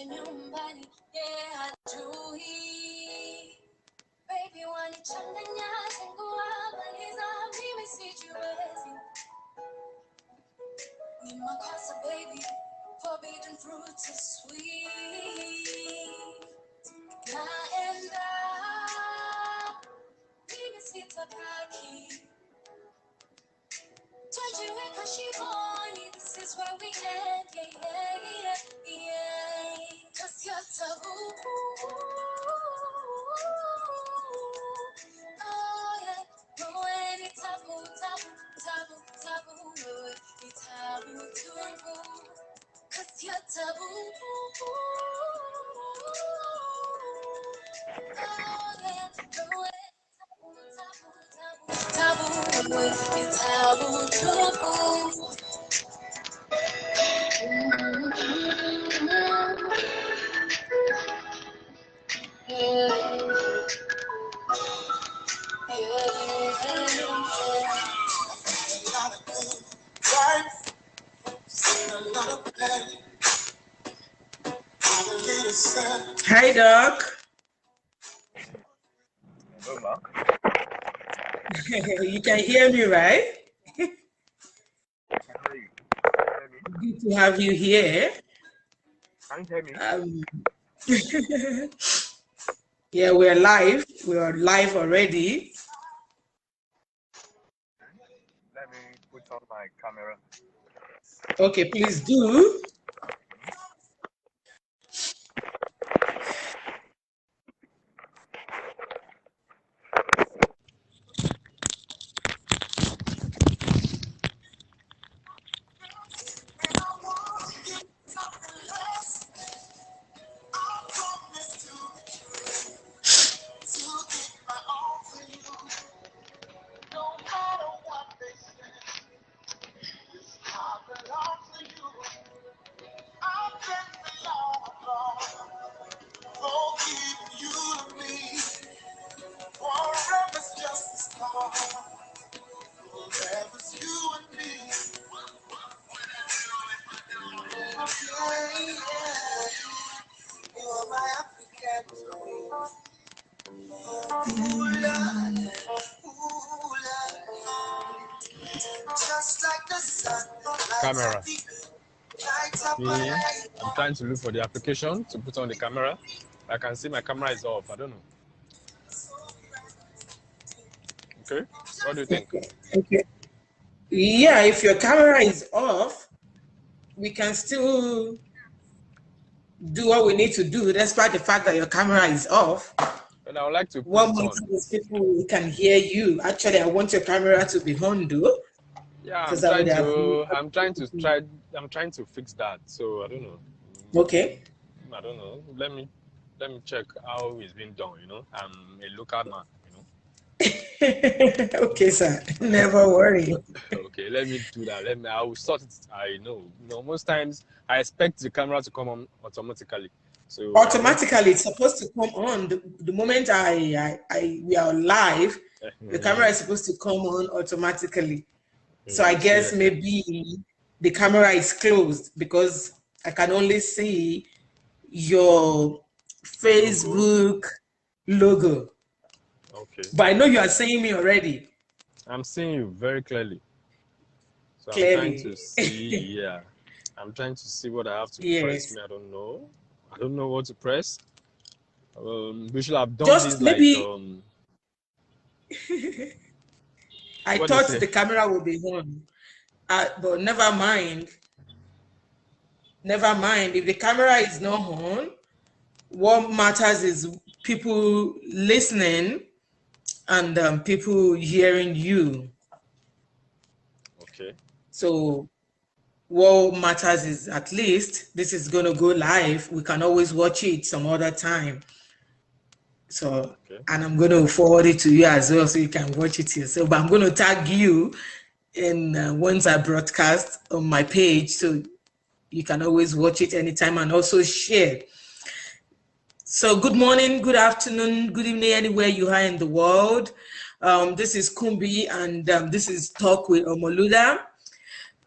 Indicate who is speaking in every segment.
Speaker 1: nyumbani, yeah, hajui. Baby, wanichanganya, zingua, maliza, mimi sijiwezi. Ni makosa, baby, forbidden fruit is sweet. Naenda, mimi sitabaki. Twajiweka shimoni, this is where we end, yeah, yeah, yeah, yeah. 'Cause you're taboo. Oh, yeah. No, any taboo, taboo, taboo, taboo. No, any taboo to remove. 'Cause you're taboo. Oh, yeah. No, any taboo, taboo, taboo. It's taboo to remove. Hi, Doc.
Speaker 2: Hello, Mark.
Speaker 1: You can hear me, right? Good to have you here.
Speaker 2: Can you hear me?
Speaker 1: Yeah, we're live. We are live already.
Speaker 2: Let me put on my camera.
Speaker 1: Okay, please do.
Speaker 2: Camera. I'm trying to look for the application to put on the camera. I can see my camera is off. I don't know. Okay. What do you think?
Speaker 1: Okay. Yeah, if your camera is off, we can still do what we need to do, despite the fact that your camera is off.
Speaker 2: And I would like to put
Speaker 1: what
Speaker 2: it on.
Speaker 1: is people can hear you. Actually, I want your camera to be on, though.
Speaker 2: Yeah, I'm trying to fix that. So I don't know.
Speaker 1: Okay.
Speaker 2: I don't know. Let me check how it's been done. You know, I'm a local man. You know.
Speaker 1: Okay, sir. Never worry.
Speaker 2: Okay, let me do that. I will sort it. I know. You know, most times I expect the camera to come on automatically. So
Speaker 1: automatically, it's supposed to come on the moment we are live. The camera is supposed to come on automatically. So I guess maybe the camera is closed because I can only see your Facebook logo.
Speaker 2: Okay.
Speaker 1: But I know you are seeing me already.
Speaker 2: I'm seeing you very clearly. So
Speaker 1: clearly.
Speaker 2: I'm trying to see, yeah. I'm trying to see what I have to press. I don't know. I don't know what to press. We should have done this
Speaker 1: maybe,
Speaker 2: like...
Speaker 1: I thought the camera would be on. But never mind. Never mind. If the camera is not on, what matters is people listening and people hearing you.
Speaker 2: Okay.
Speaker 1: So what matters is at least this is going to go live. We can always watch it some other time. So, and I'm going to forward it to you as well so you can watch it yourself. But I'm going to tag you in once I broadcast on my page so you can always watch it anytime and also share. So good morning, good afternoon, good evening, anywhere you are in the world. This is Kumbi and this is Talk with Omoluda.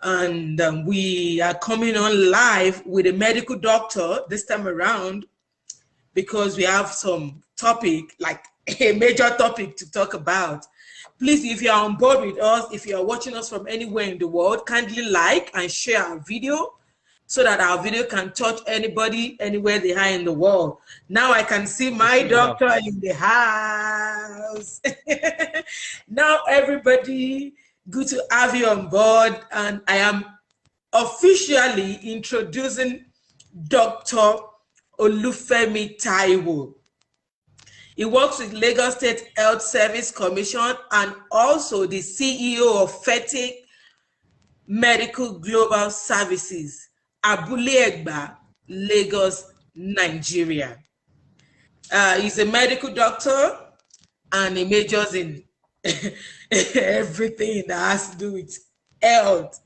Speaker 1: And we are coming on live with a medical doctor this time around because we have some topic, like a major topic to talk about. Please, if you are on board with us, if you are watching us from anywhere in the world, kindly like and share our video so that our video can touch anybody, anywhere they are in the world. Now I can see my doctor in the house. Now, everybody, good to have you on board. And I am officially introducing Dr. Olufemi Taiwo. He works with Lagos State Health Service Commission and also the CEO of FETIC Medical Global Services, Abule Egba, Lagos, Nigeria. He's a medical doctor and he majors in everything that has to do with health.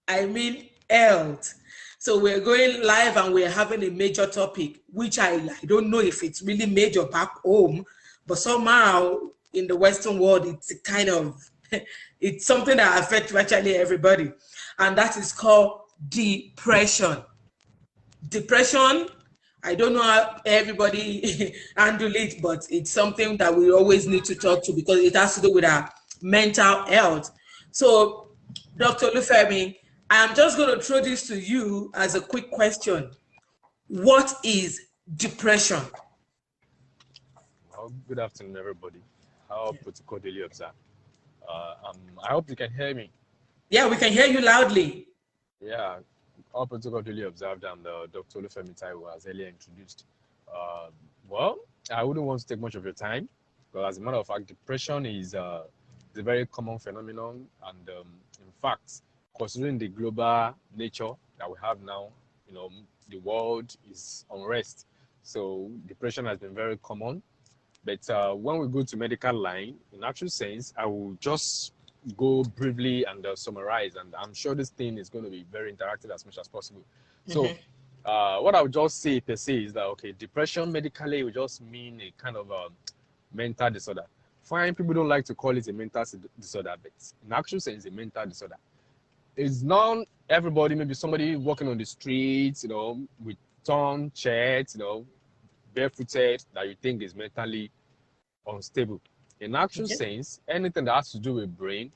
Speaker 1: I mean health. So we're going live and we're having a major topic, which I don't know if it's really major back home, but somehow in the Western world, it's a kind of, it's something that affects virtually everybody. And that is called depression. Depression, I don't know how everybody handle it, but it's something that we always need to talk to because it has to do with our mental health. So, Dr. Olufemi, I'm just going to throw this to you as a quick question. What is depression?
Speaker 2: Well, good afternoon, everybody. How protocol daily observe? I hope you can hear me.
Speaker 1: Yeah, we can hear you loudly.
Speaker 2: Yeah, all protocol duly observed and Dr. Olufemi Taiwo as earlier introduced. Well, I wouldn't want to take much of your time, but as a matter of fact, depression is a very common phenomenon, and in fact, considering the global nature that we have now, you know, the world is unrest. So depression has been very common. But when we go to medical line, in actual sense, I will just go briefly and summarize. And I'm sure this thing is going to be very interactive as much as possible. So what I would just say per se is that, okay, depression medically would just mean a kind of mental disorder. Fine, people don't like to call it a mental disorder, but in actual sense, a mental disorder. It's not everybody, maybe somebody walking on the streets, you know, with torn shirts, you know, barefooted, that you think is mentally unstable. In actual sense, anything that has to do with brain,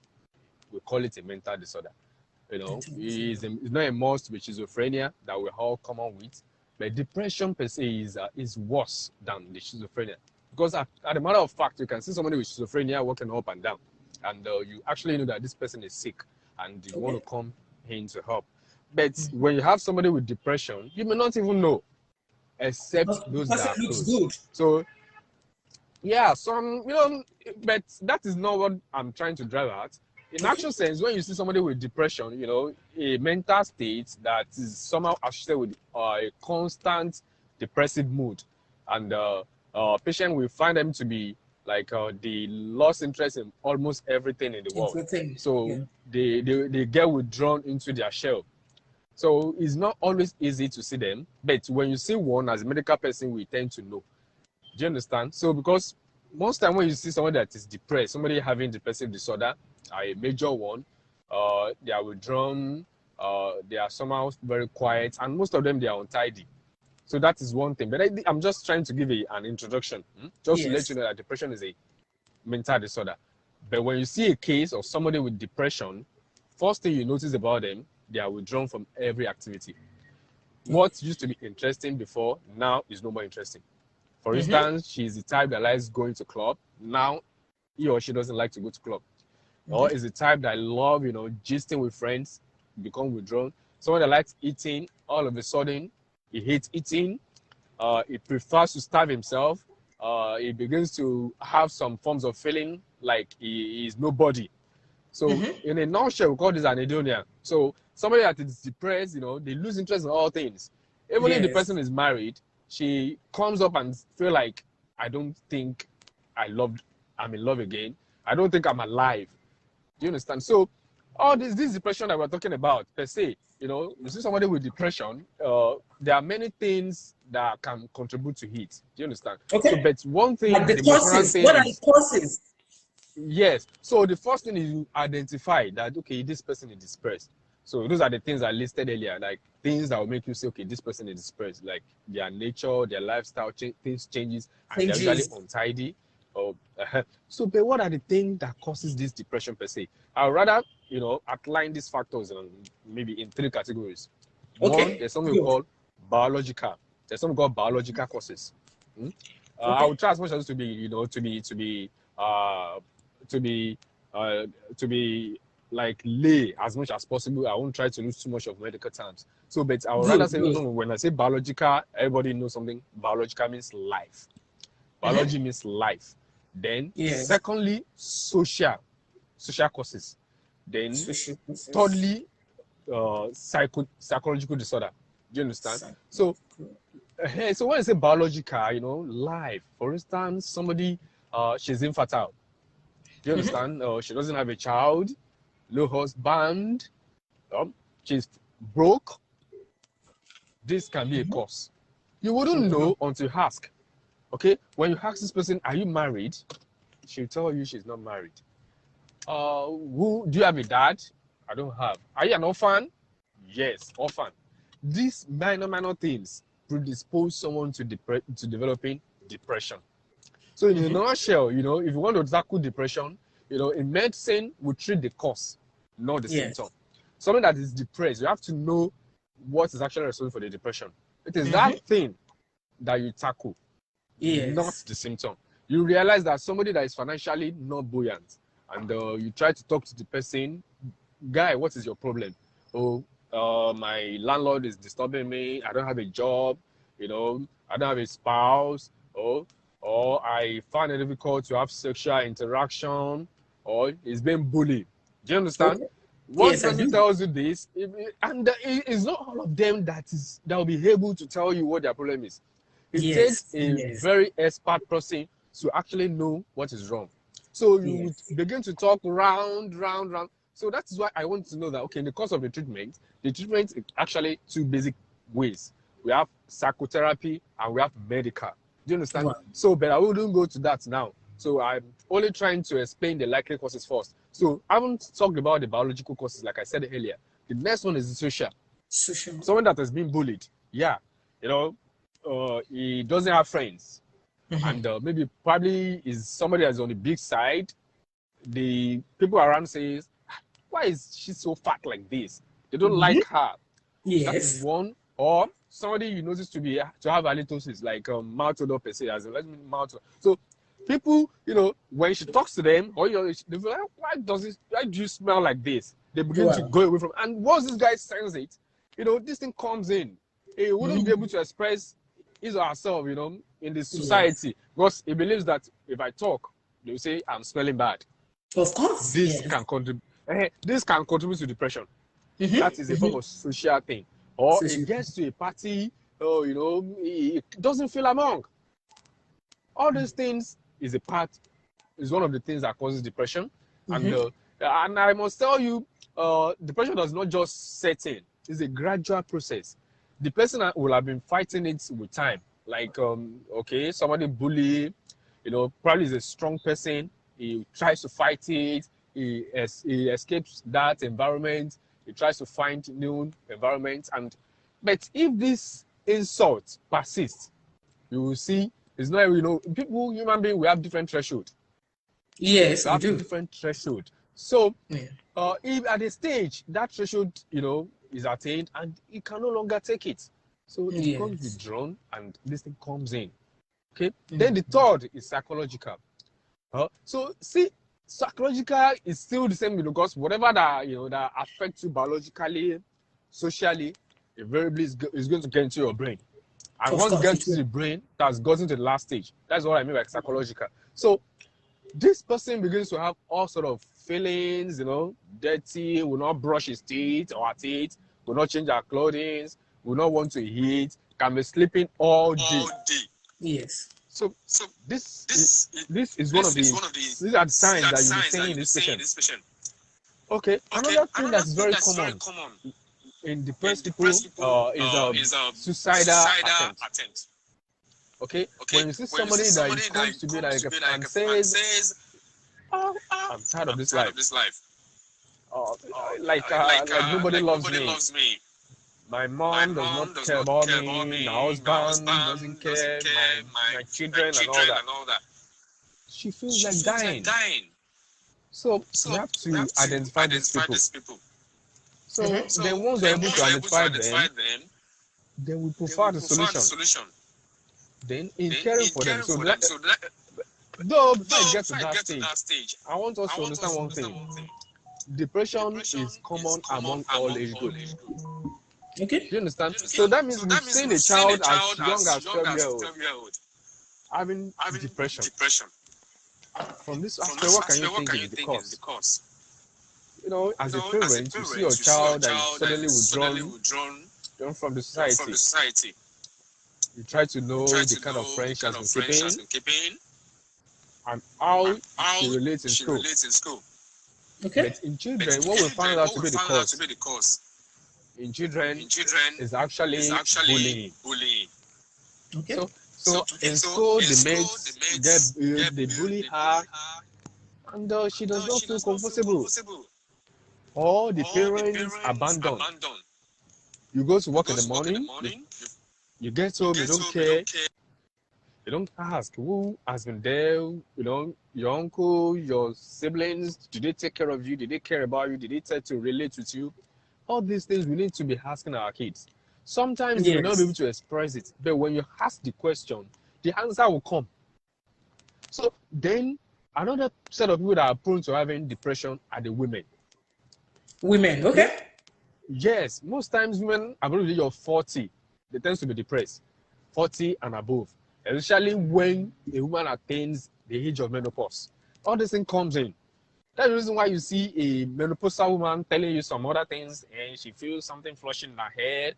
Speaker 2: we call it a mental disorder. You know, it's not a must with schizophrenia that we're all common with, but depression per se is worse than the schizophrenia. Because as a matter of fact, you can see somebody with schizophrenia walking up and down, and you actually know that this person is sick, and you want to come in to help. But when you have somebody with depression, you may not even know, except those that are close. Good. So, yeah, some, you know, but that is not what I'm trying to drive at. In actual sense, when you see somebody with depression, you know, a mental state that is somehow associated with a constant depressive mood, and patient will find them to be like they lost interest in almost everything in the world. So they get withdrawn into their shell. So it's not always easy to see them, but when you see one as a medical person, we tend to know. Do you understand? So because most time when you see someone that is depressed, somebody having depressive disorder, a major one, they are withdrawn, they are somehow very quiet, and most of them, they are untidy. So that is one thing. But I'm just trying to give an introduction, just to let you know that depression is a mental disorder. But when you see a case of somebody with depression, first thing you notice about them, they are withdrawn from every activity. What used to be interesting before, now is no more interesting. For instance, she's the type that likes going to club. Now, he or she doesn't like to go to club. Or is the type that love, you know, gisting with friends, become withdrawn. Someone that likes eating, all of a sudden, he hates eating. He prefers to starve himself. He begins to have some forms of feeling like he is nobody. So in a nutshell, we call this anhedonia. So somebody that is depressed, you know, they lose interest in all things. Even if the person is married, she comes up and feel like, I don't think I'm in love again. I don't think I'm alive. Do you understand? So all this depression that we're talking about per se, you know, you see somebody with depression, there are many things that can contribute to it. Do you understand?
Speaker 1: Okay.
Speaker 2: So, but one thing,
Speaker 1: like the causes. What are the causes?
Speaker 2: Yes. So the first thing is you identify that, okay, this person is depressed. So those are the things I listed earlier, like things that will make you say, okay, this person is depressed, like their nature, their lifestyle, things changes, and they're usually untidy. Or so, but what are the things that causes this depression per se? I'd rather, outline these factors maybe in 3 categories.
Speaker 1: Okay.
Speaker 2: One, there's something called biological. There's something called biological causes. Okay. I would try as much as to be like lay as much as possible. I won't try to use too much of medical terms. So, but I would rather say, when I say biological, everybody knows something. Biological means life. Biology means life. Then, secondly, social causes. Then, thirdly, psychological disorder. Do you understand? So when I say biological, life. For instance, somebody, she's infertile. Do you understand? She doesn't have a child, no husband, she's broke. This can be a cause. You wouldn't know until you ask. Okay? When you ask this person, are you married? She'll tell you she's not married. Do you have a dad? I don't have. Are you an orphan? Yes, orphan. These minor things predispose someone to developing depression. So in a nutshell, if you want to tackle depression, in medicine, we treat the cause, not the symptom. Someone that is depressed, you have to know what is actually responsible for the depression. It is that thing that you tackle, not the symptom. You realize that somebody that is financially not buoyant, and you try to talk to the person, guy, what is your problem? My landlord is disturbing me. I don't have a job. I don't have a spouse. Or I find it difficult to have sexual interaction, or he's being bullied. Do you understand? Once somebody tells you this, and it's not all of them that will be able to tell you what their problem is. It takes a very expert person to actually know what is wrong. So you begin to talk round. So that is why I want to know that, okay, in the course of the treatment is actually 2 basic ways. We have psychotherapy and we have medical. Do you understand? Wow. So, but I wouldn't go to that now. So I'm only trying to explain the likely causes first. So I haven't talked about the biological causes, like I said earlier. The next one is the social. Someone that has been bullied. Yeah. He doesn't have friends. And maybe probably is somebody that's on the big side. The people around says, why is she so fat like this? They don't like her. That is one. Or somebody you notice to have halitosis, like mouth odor per se, as in, mouth odor. So people, when she talks to them, or they feel like, why do you smell like this? They begin to go away from. And once this guy sense it, this thing comes in. He wouldn't be able to express his or herself, in the society, because he believes that if I talk, they will say I'm smelling bad.
Speaker 1: Of course,
Speaker 2: this can contribute. This can contribute to depression. That is a form of social thing. Or it gets to a party, he doesn't feel among. All these things is one of the things that causes depression. And I must tell you, depression does not just set in. It's a gradual process. The person will have been fighting it with time. Like, somebody bully, probably is a strong person. He tries to fight it. He escapes that environment. He tries to find new environments. But if this insult persists, you will see it's not, human beings, we have different threshold.
Speaker 1: Yes,
Speaker 2: we have different threshold. So if at a stage that threshold, is attained and he can no longer take it. So it becomes withdrawn and this thing comes in. Okay. Then the third is psychological. So see, psychological is still the same because whatever that affects you biologically, socially, invariably is going to get into your brain. And once it gets to the brain, that's gotten to the last stage. That's what I mean by psychological. So this person begins to have all sort of feelings, dirty, will not brush his teeth or her teeth, will not change her clothing, will not want to eat, can be sleeping all day.
Speaker 1: Yes.
Speaker 2: So this is one of the these are the signs that you'll be saying in this patient. Okay. Another thing that's very common in depressed people is suicidal attempt. Okay? When you see somebody that comes to be like and says, I'm tired of this life. like nobody loves me. My mom does not care about me. My husband doesn't care. My children and all that. She feels like dying. So we have to identify these people. So then once we're able to identify them, then we prefer the solution. Then in caring for them. So though before I get to that stage, I want us to understand one thing. Depression is common among all age groups.
Speaker 1: Okay.
Speaker 2: Do you understand? So that means we've seen a child as young as 12-year-old having depression. From this aspect, what can you think is the cause? You know, as a parent, you see your child that is suddenly withdrawn from the society. You try to know the kind of friends she has been keeping and how she relates in school.
Speaker 1: Okay.
Speaker 2: But in children, what we found out to be the cause in children is actually bullying.
Speaker 1: Okay.
Speaker 2: So in school, the mates they bully her, and she does not feel comfortable. Or the parents abandon. You go to work in the morning, you get home, you don't care. You don't ask who has been there, you know, your uncle, your siblings, did they take care of you? Did they care about you? Did they try to relate with you? All these things we need to be asking our kids. Sometimes they may not be able to express it, but when you ask the question, the answer will come. So then another set of people that are prone to having depression are the women.
Speaker 1: Women, okay?
Speaker 2: Yes, most times women above the age of 40, they tend to be depressed. 40 and above. Especially when a woman attains the age of menopause. All this thing comes in. That's the reason why you see a menopausal woman telling you some other things and she feels something flushing in her head.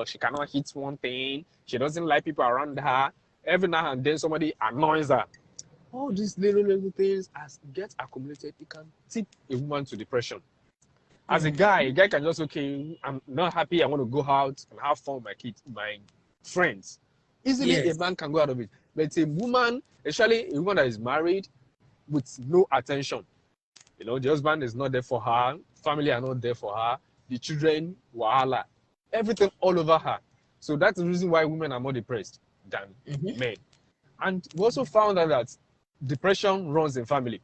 Speaker 2: She cannot hit one thing. She doesn't like people around her. Every now and then somebody annoys her. All these little things, as get accumulated, it can tip a woman to depression. As a guy can just, okay, I'm not happy, I want to go out and have fun with my kids, my friends. Easily a man can go out of it. But a woman, especially a woman that is married with no attention, you know, the husband is not there for her, family are not there for her, the children, wahala, everything all over her. So that's the reason why women are more depressed than men. And we also found out that depression runs in family.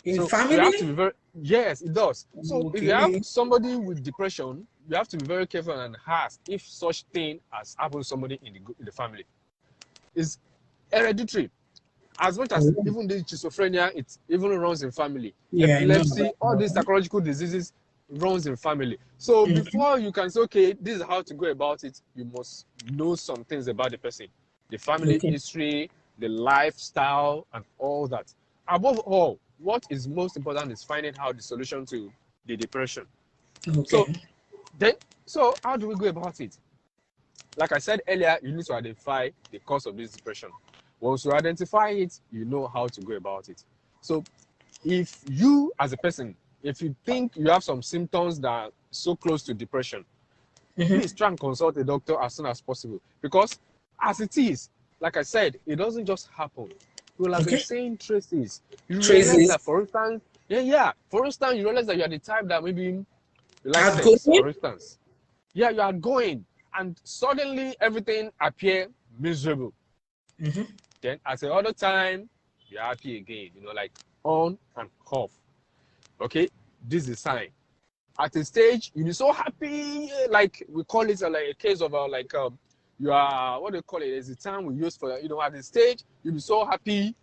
Speaker 1: In family?
Speaker 2: You have to be very, yes, it does. So if you have somebody with depression, you have to be very careful and ask if such thing has happened to somebody in the family. It's hereditary. As much as even the schizophrenia, it even runs in family. Epilepsy, all these psychological diseases runs in family. So before you can say, okay, this is how to go about it, you must know some things about the person. The family history, the lifestyle, and all that. Above all, what is most important is finding out the solution to the depression. So how do we go about it? Like I said earlier, you need to identify the cause of this depression. Once you identify it, you know how to go about it. So if you as a person, if you think you have some symptoms that are so close to depression, please try and consult a doctor as soon as possible. Because as it is, like I said, it doesn't just happen. You will have been saying traces. You realize that, for instance, for instance, you realize that you are the type that maybe you like sex, for instance. Yeah, you are going, and suddenly everything appears miserable. Then at the other time, you're happy again, you know, like on and off. Okay, this is a sign. At a stage, you'll be so happy, like we call it like a case of you are, what do you call it? There's a term we use for, you know, at the stage, you'll be so happy.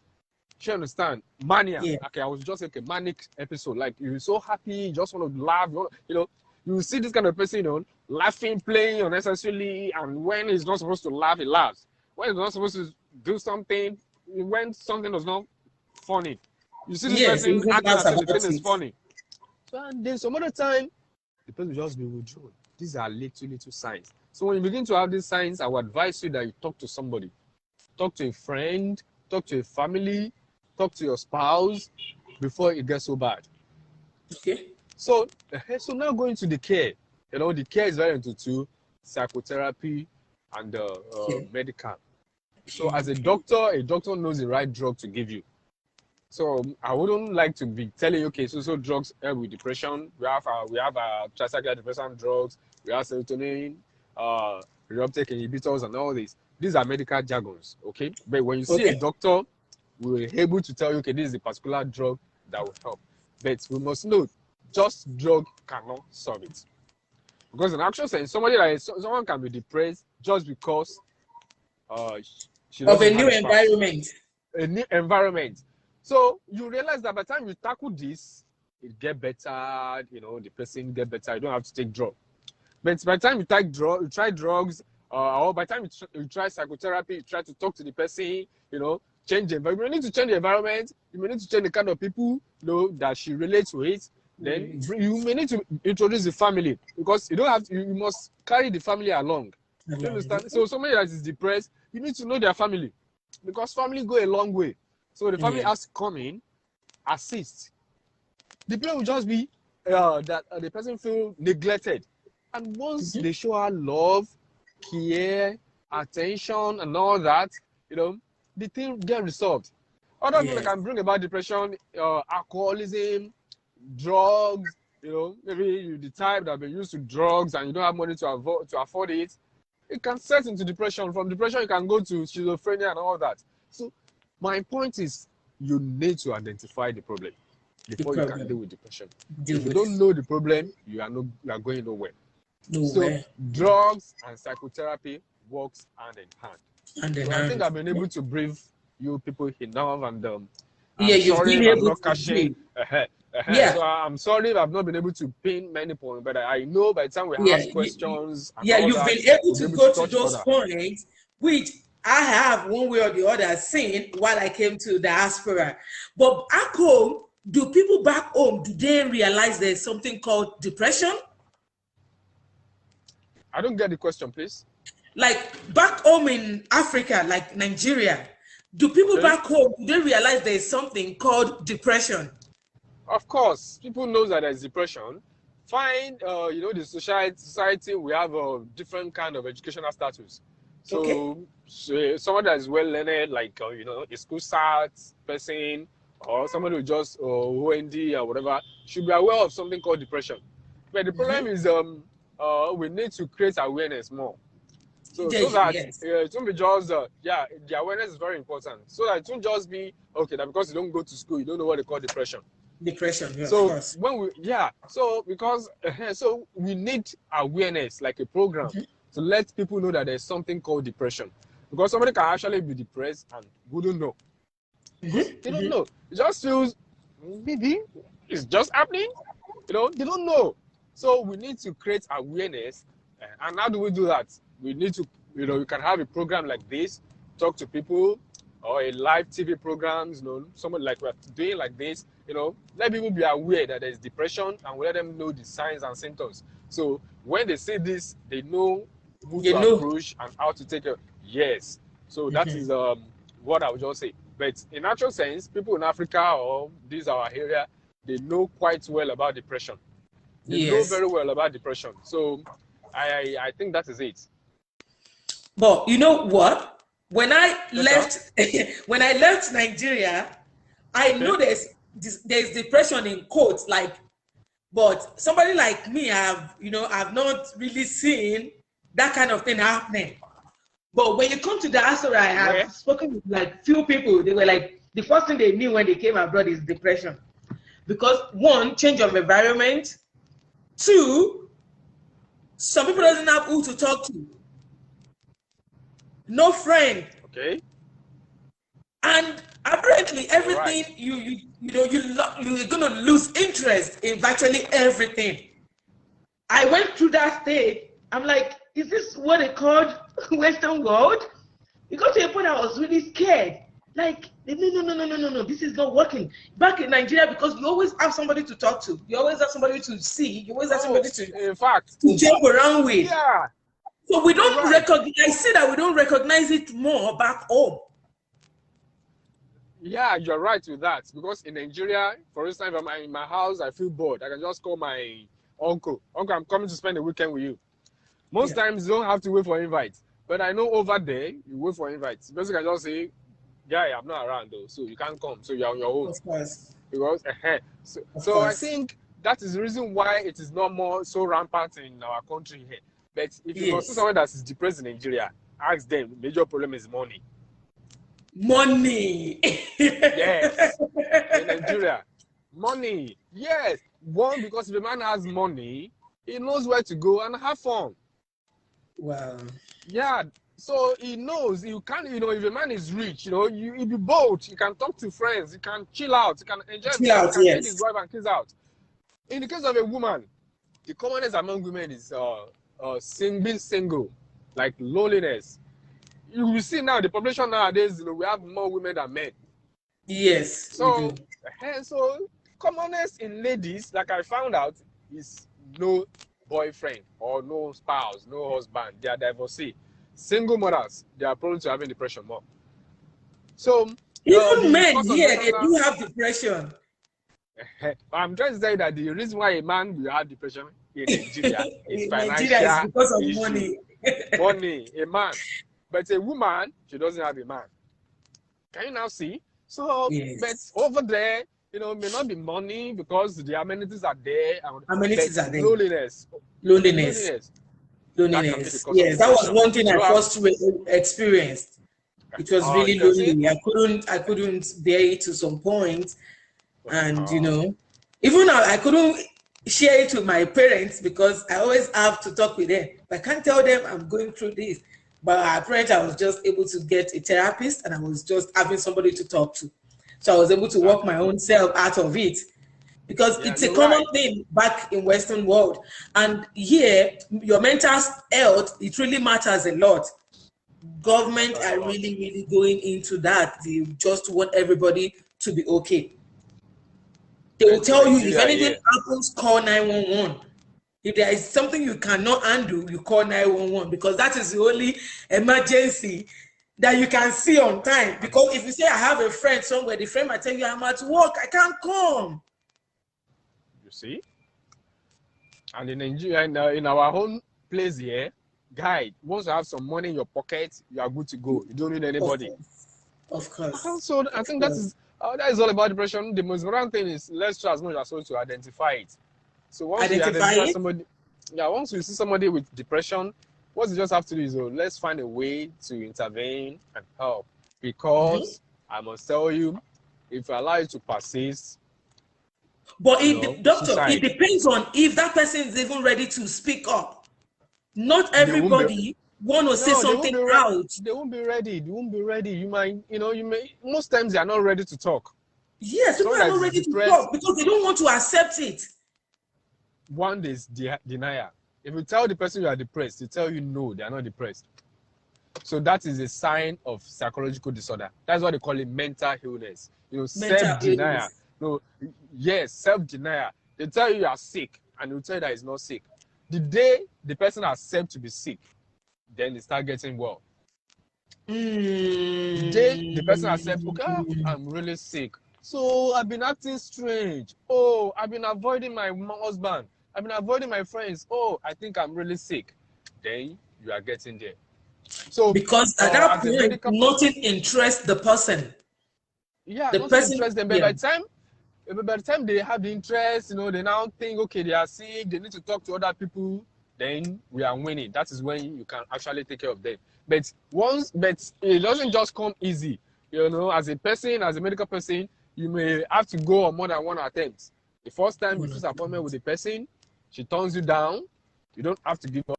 Speaker 2: You understand? Mania. Okay, I was just like a manic episode. Like you're so happy, you just want to laugh. You know, you see this kind of person, you know, laughing, playing unnecessarily, and when he's not supposed to laugh, he laughs. When he's not supposed to do something, when something is not funny, you see this person acting as if the thing is funny. So and then some other time, the person will just be withdrawn. These are little signs. So when you begin to have these signs, I would advise you that you talk to somebody. Talk to a friend, talk to a family, talk to your spouse before it gets so bad.
Speaker 1: Okay.
Speaker 2: So now going to the care. You know, the care is very into two, psychotherapy and medical. So as a doctor knows the right drug to give you. So I wouldn't like to be telling you, okay, so drugs help with depression. We have tricyclic depressant drugs. We have serotonin, reuptake inhibitors, and all this. These are medical jargons, okay? But when you see a doctor, we're able to tell you, okay, this is a particular drug that will help. But we must know, just drug cannot solve it. Because in actual sense, someone can be depressed just because she
Speaker 1: of a
Speaker 2: doesn't
Speaker 1: new
Speaker 2: have
Speaker 1: environment.
Speaker 2: a new environment. So you realize that by the time you tackle this, it get better, you know, the person get better. You don't have to take drugs. But by the time you try drugs, or by the time you try psychotherapy, you try to talk to the person, you know, change the environment. You may need to change the environment. You may need to change the kind of people, you know, that she relates with. Then you may need to introduce the family, because you don't have to, you must carry the family along. You understand? So somebody that is depressed, you need to know their family, because family go a long way. So the family has to come in, assist. The plan will just be that the person feel neglected. And once they show her love, care, attention, and all that, you know, the thing get resolved. Other people can bring about depression, alcoholism, drugs, you know, maybe you're the type that have been used to drugs and you don't have money to afford it. It can set into depression. From depression, you can go to schizophrenia and all that. So my point is, you need to identify the problem before you can deal with depression. If you don't know the problem, you are going nowhere. So drugs and psychotherapy works hand in hand. So I think I've been able to brief you people enough, and I'm sorry if I'm not catching. So I'm sorry if I've not been able to pin many points, but I know by the time we ask questions,
Speaker 1: you've been able to go to those points, which I have one way or the other seen while I came to diaspora. But back home, do people back home, do they realize there's something called depression?
Speaker 2: I don't get the question, please.
Speaker 1: Like back home in Africa, like Nigeria, do people back home, do they realize there's something called depression?
Speaker 2: Of course, people know that there's depression. Fine, you know, the society, we have a different kind of educational status. So, someone that is well learned, like, you know, a school start person, or somebody who just OND or whatever, should be aware of something called depression. But the problem is, we need to create awareness more. So that it won't be just, the awareness is very important. So that it won't just be, okay, that because you don't go to school, you don't know what they call depression. So when so we need awareness, like a program, to let people know that there's something called depression, because somebody can actually be depressed and wouldn't know. They don't know. It just feels maybe it's just happening. You know, they don't know. So we need to create awareness. And how do we do that? We need to, you know, you can have a program like this, talk to people, or a live TV programs, you know, someone like we're doing like this, you know, let people be aware that there's depression, and we let them know the signs and symptoms. So when they see this, they know who to approach and how to take it. Yes. So that is what I would just say. But in actual sense, people in Africa or this our area, they know quite well about depression. They know very well about depression. So I think that is it.
Speaker 1: But you know what? When I left Nigeria, I know there's depression in quotes, like, but somebody like me, I've not really seen that kind of thing happening. But when you come to diaspora, I have spoken with like few people. They were like, the first thing they knew when they came abroad is depression, because one, change of environment, two, some people doesn't have who to talk to, no friend. And apparently everything you're gonna lose interest in virtually everything. I went through that stage. I'm like, is this what they called Western world? You got to a point I was really scared. Like, no, this is not working. Back in Nigeria, because you always have somebody to talk to, you always have somebody to see, you always have somebody to,
Speaker 2: in fact,
Speaker 1: to jump around with. So we don't recognize. I see that we don't recognize it more back home.
Speaker 2: Yeah, you're right with that. Because in Nigeria, for instance, if I'm in my house, I feel bored, I can just call my uncle. Uncle, I'm coming to spend the weekend with you. Most times you don't have to wait for invites. But I know over there, you wait for invites. Basically, I just say, guy, I'm not around though, so you can't come. So you're on your own.
Speaker 1: Of course.
Speaker 2: Because so I think that is the reason why it is not more so rampant in our country here. But if you see someone that is depressed in Nigeria, ask them. Major problem is money.
Speaker 1: Money.
Speaker 2: Yes. In Nigeria, money. Yes. One, because if a man has money, he knows where to go and have fun.
Speaker 1: Wow.
Speaker 2: Yeah. So he knows you can't, if a man is rich, he'll be bold. He can talk to friends. He can chill out. He can enjoy himself. He can take his wife and kids out. In the case of a woman, the commonest among women is being single, like loneliness. You will see now the population nowadays, we have more women than men.
Speaker 1: Yes.
Speaker 2: So commonest in ladies, like I found out, is no boyfriend or no spouse, no husband. They are divorcee. Single mothers, they are prone to having depression more. So
Speaker 1: even men here, they do have depression.
Speaker 2: I'm trying to say that the reason why a man will have depression in Nigeria is financial
Speaker 1: Nigeria is because of
Speaker 2: issue.
Speaker 1: money.
Speaker 2: Money, a man. But a woman, she doesn't have a man. Can you now see? So, but over there, may not be money because the amenities are there.
Speaker 1: Amenities are there.
Speaker 2: Loneliness.
Speaker 1: Yes, that was one thing I first experienced. It was really lonely. I couldn't bear it to some point, and even I couldn't share it with my parents because I always have to talk with them. I can't tell them I'm going through this. But apparently, I was just able to get a therapist, and I was just having somebody to talk to. So I was able to work my own self out of it. Because it's a common thing back in Western world. And here, your mental health, it really matters a lot. Government are really, really going into that. They just want everybody to be okay. They will tell you, if anything happens, call 911. If there is something you cannot handle, you call 911 because that is the only emergency that you can see on time. Because if you say, I have a friend somewhere, the friend might tell you, I'm at work, I can't come.
Speaker 2: You see? And in Nigeria, in our own place here, guy, once you have some money in your pocket, you are good to go. You don't need anybody.
Speaker 1: Of course.
Speaker 2: So I think that is all about depression. The most important thing is let's try as much as possible to identify it. So once you identify somebody, once you see somebody with depression, what you just have to do is let's find a way to intervene and help. Because I must tell you, if you allow it to persist,
Speaker 1: but doctor, it depends on if that person is even ready to speak up. Not everybody want to say something out.
Speaker 2: They won't be ready. They won't be ready. You might, most times they are not ready to talk.
Speaker 1: Yes, people are not ready to talk because they don't want to accept it.
Speaker 2: One is denial. If you tell the person you are depressed, they tell you no, they are not depressed. So that is a sign of psychological disorder. That's what they call it, mental illness. Self-denial. No, yes, self-denial. They tell you are sick, and they'll tell you that it's not sick. The day the person accepts to be sick, then they start getting well. The day the person accepts, okay, I'm really sick. So I've been acting strange. Oh, I've been avoiding my husband. I've been avoiding my friends. Oh, I think I'm really sick. Then you are getting there. So because
Speaker 1: at that point, nothing interests the person.
Speaker 2: Yeah, the person interests them. But by the time they have the interest, they now think, okay, they are sick. They need to talk to other people. Then we are winning. That is when you can actually take care of them. But it doesn't just come easy. As a person, as a medical person, you may have to go on more than one attempt. The first time you fix an appointment with the person, she turns you down. You don't have to give up.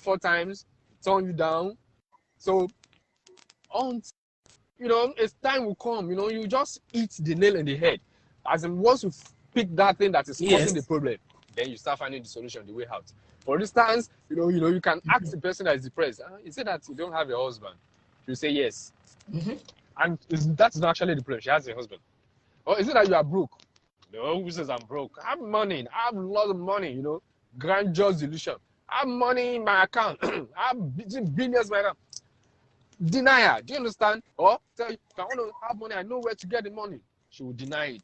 Speaker 2: 4 times, turn you down. So, as time will come, you just hit the nail in the head. As in, once you pick that thing that is causing the problem, then you start finding the solution, the way out. For instance, you can ask the person that is depressed, is it that you don't have a husband? You say yes. And that's not actually the problem. She has a husband. Or is it that you are broke? No, who says I'm broke? I have money. I have lots of money, grandiose delusion. I have money in my account. I have billions in my account. Denier. Do you understand? Or tell you, if I want to have money, I know where to get the money. She will deny it.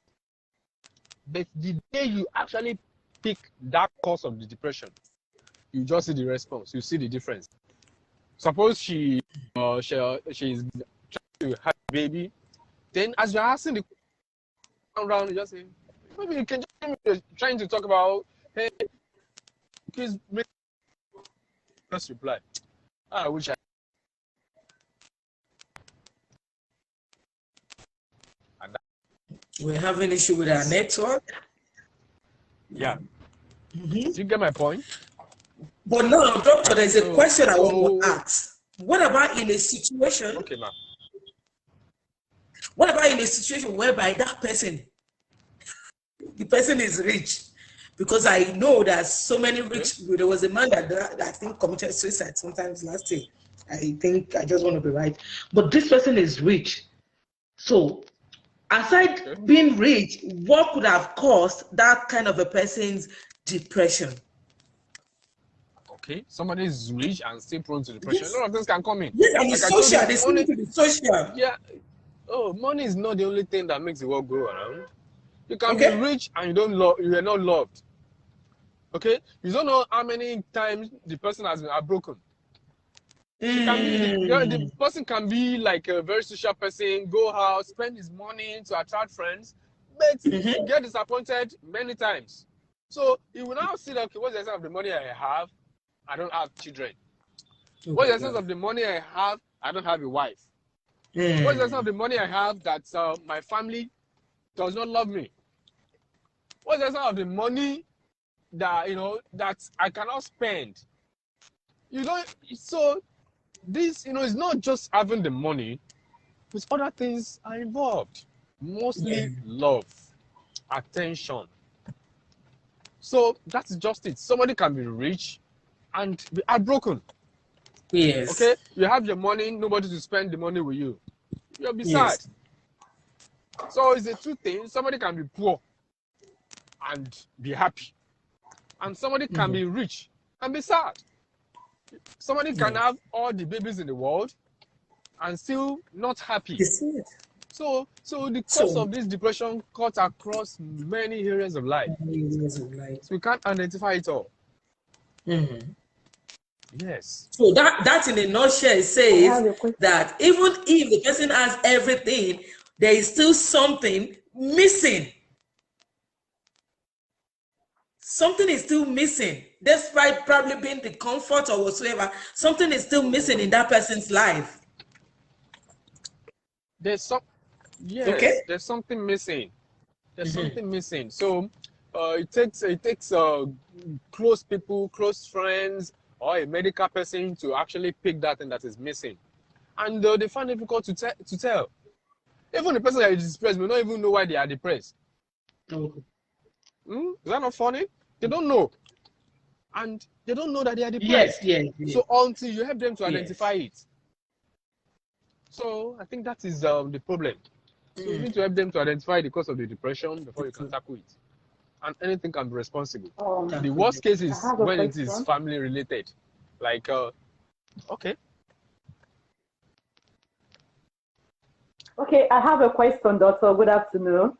Speaker 2: But the day you actually pick that cause of the depression, you just see the response. You see the difference. Suppose she's trying to to have a baby. Then as you're asking the round, you just say, maybe you can just trying to talk about, hey, please make us reply. I wish I.
Speaker 1: We're having issue with our network.
Speaker 2: Yeah. Do you get my point?
Speaker 1: But no, doctor, there's a question I want to ask. What about in a situation?
Speaker 2: Okay, ma'am.
Speaker 1: What about in a situation whereby that person, the person is rich? Because I know that so many rich people. There was a man that I think committed suicide sometimes last year. I think, I just want to be right. But this person is rich. So aside being rich, what could have caused that kind of a person's depression?
Speaker 2: Okay, somebody is rich and still prone to depression.
Speaker 1: Yes.
Speaker 2: A lot of things can come in.
Speaker 1: Yes, and
Speaker 2: like
Speaker 1: it's social. They seem to be social.
Speaker 2: Yeah. Oh, money is not the only thing that makes the world go around. You can be rich and you don't love. You are not loved. Okay, you don't know how many times the person has been heartbroken. The person can be like a very social person, go out, spend his money to attract friends, but get disappointed many times. So he will now see that, okay, what's the essence of the money I have? I don't have children. What's the essence of the money I have? I don't have a wife. What's the essence of the money I have that my family does not love me? What's the essence of the money that that I cannot spend? So this is not just having the money, but other things are involved. Mostly love, attention. So that's just it. Somebody can be rich and be heartbroken.
Speaker 1: Yes.
Speaker 2: Okay, you have your money, nobody to spend the money with you. You'll be sad. So it's the two things. Somebody can be poor and be happy, and somebody can be rich and be sad. Somebody can have all the babies in the world and still not happy. So the cause of this depression cuts across many areas of life. So we can't identify it all. Yes.
Speaker 1: So that in a nutshell says that even if the person has everything, there is still something missing. Something is still missing, despite probably being the comfort or whatsoever. Something is still missing in that person's life.
Speaker 2: There's there's something missing. There's something missing. So it takes close people, close friends, or a medical person to actually pick that thing that is missing, and they find it difficult to tell. Even the person that is depressed may not even know why they are depressed. Is that not funny? They don't know, and they don't know that they are depressed.
Speaker 1: Yes.
Speaker 2: So until you help them to identify it. So I think that is the problem. So you need to help them to identify the cause of the depression before you can tackle it. And anything can be responsible. The worst case is when it is family related. Like, okay.
Speaker 3: Okay, I have a question, Doctor. Good afternoon.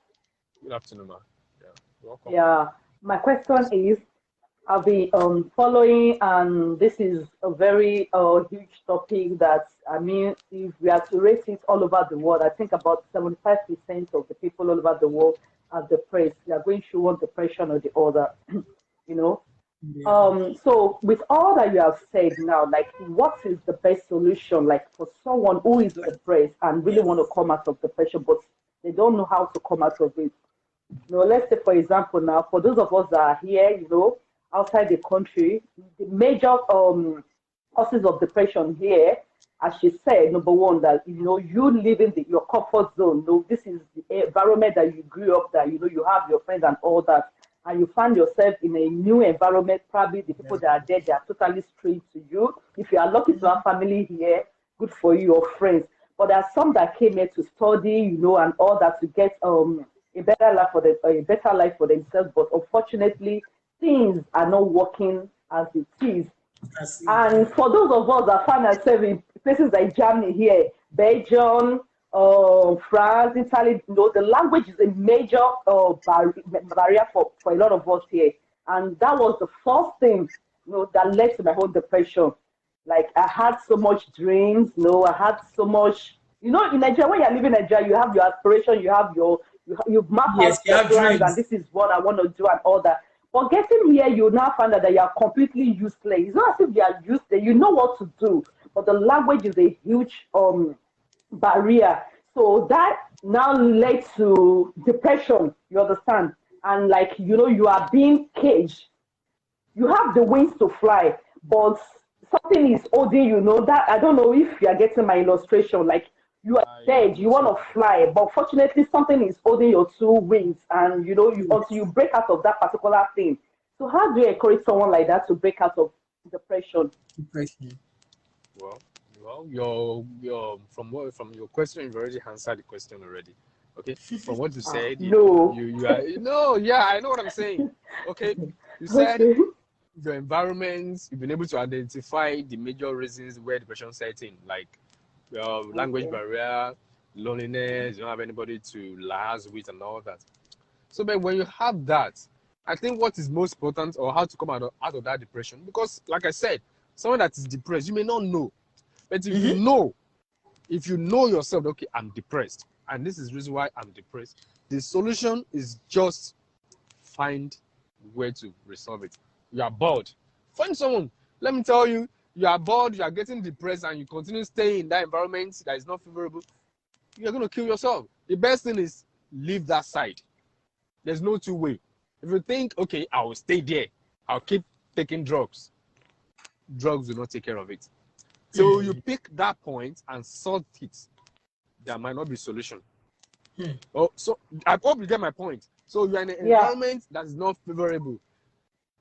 Speaker 2: Good afternoon, ma'am. Yeah, welcome.
Speaker 3: Yeah, my question is, I've been following, and this is a very huge topic that, I mean, if we are to rate it all over the world, I think about 75% of the people all over the world are depressed. They are going through one depression or the other, So with all that you have said now, like, what is the best solution, like, for someone who is depressed and really want to come out of depression, but they don't know how to come out of it? Let's say, for example, now, for those of us that are here, outside the country, the major causes of depression here, as she said, number one, that you live in your comfort zone. This is the environment that you grew up, that you have your friends and all that, and you find yourself in a new environment. Probably the people that are there, they are totally strange to you. If you are lucky to have family here, good for you, or friends. But there are some that came here to study, and all that, to get a better life for themselves. But unfortunately, things are not working as it is. And for those of us that find ourselves in places like Germany here, Belgium, France, Italy, the language is a major barrier for a lot of us here. And that was the first thing that led to my whole depression. Like, I had so much dreams, I had so much You know, in Nigeria, when you're living in Nigeria, you have your aspiration, you've mapped
Speaker 1: Yes,
Speaker 3: out
Speaker 1: you
Speaker 3: your
Speaker 1: have
Speaker 3: plans, and
Speaker 1: dreams.
Speaker 3: this is what I want to do and all that. But getting here, you now find out that you are completely useless. It's not as if you are useless. You know what to do, but the language is a huge barrier. So that now led to depression. You understand? And like you are being caged. You have the wings to fly, but something is holding you. Know that I don't know if you are getting my illustration. Like you are dead, you want to fly, but fortunately something is holding your two wings, and until you break out of that particular thing. So how do you encourage someone like that to break out of depression?
Speaker 1: Depression.
Speaker 2: Well, from your question, you've already answered the question already. Okay, from what you said,
Speaker 3: No.
Speaker 2: you are no, yeah, I know what I'm saying. Okay, you said
Speaker 3: Okay.
Speaker 2: your environment, you've been able to identify the major reasons where depression sets in, like language
Speaker 3: Okay.
Speaker 2: barrier, loneliness, you don't have anybody to liaise with, and all that. So, but when you have that, I think what is most important, or how to come out of that depression, because, like I said, someone that is depressed, you may not know, but if you know yourself, okay, I'm depressed, and this is the reason why I'm depressed, the solution is just find where to resolve it. You are bored. Find someone. Let me tell you, you are bored, you are getting depressed, and you continue staying in that environment that is not favorable, you're going to kill yourself. The best thing is leave that side. There's no two way. If you think, okay, I will stay there, I'll keep taking drugs. Drugs will not take care of it. So you pick that point and sort it. There might not be solution. Oh, so I hope you get my point. So you're in an environment that is not favorable.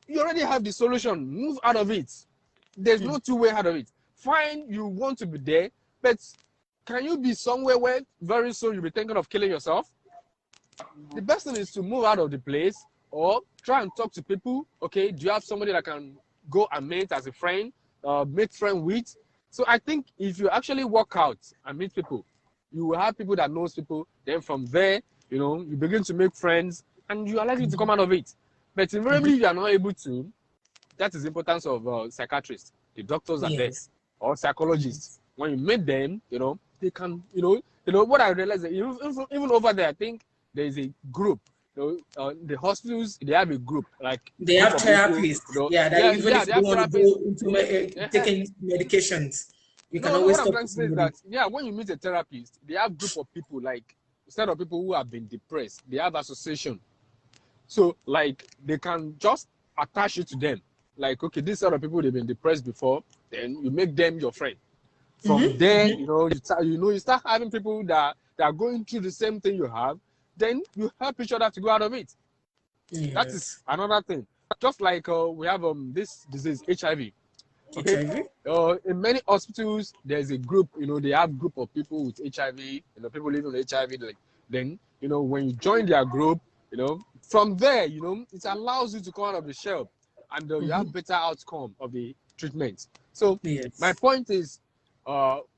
Speaker 2: You already have the solution. Move out of it. There's no two way out of it. Fine, you want to be there, but can you be somewhere where very soon you'll be thinking of killing yourself? The best thing is to move out of the place or try and talk to people. Okay, do you have somebody that can go and meet as a friend, make friend with? So I think if you actually walk out and meet people, you will have people that knows people. Then from there, you begin to make friends and you are likely to come out of it. But invariably, you are not able to. That is the importance of psychiatrists. The doctors are there, or psychologists. When you meet them, they can, what I realized, even over there, I think there is a group. The hospitals, they have a group. Like
Speaker 1: they have therapists. That even if
Speaker 2: they
Speaker 1: you
Speaker 2: have
Speaker 1: don't want to
Speaker 2: therapists.
Speaker 1: go into taking medications, you can
Speaker 2: No,
Speaker 1: always
Speaker 2: what I'm
Speaker 1: talk
Speaker 2: trying
Speaker 1: to
Speaker 2: to say is
Speaker 1: somebody.
Speaker 2: that, when you meet a therapist, they have group of people, like, instead of people who have been depressed, they have association. So, like, they can just attach you to them. Like, okay, this sort of people, they've been depressed before, then you make them your friend. From there, you start having people that are going through the same thing you have, then you help each other to go out of it. That is another thing. Just like we have this disease, HIV. Okay.
Speaker 1: HIV.
Speaker 2: In many hospitals, there's a group. They have group of people with HIV. People living with HIV. Like then, when you join their group, from there, it allows you to come out of the shell, and you have better outcome of the treatment. So my point is,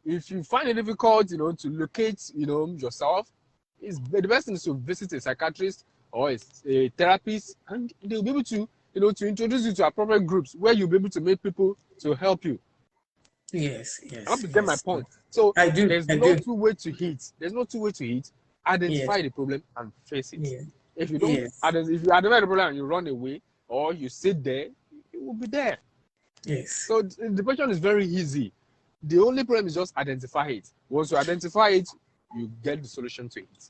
Speaker 2: if you find it difficult, to locate, yourself, the best thing is to visit a psychiatrist or a therapist, and they'll be able to, to introduce you to appropriate groups where you'll be able to meet people to help you.
Speaker 1: Yes.
Speaker 2: I hope you get my point. So
Speaker 1: I do.
Speaker 2: There's no two way to hit. There's no two way to hit. Identify the problem and face it. If you don't, if you identify the problem and you run away or you sit there, it will be there. So depression is very easy. The only problem is just identify it. Once you identify it, you get the solution to it.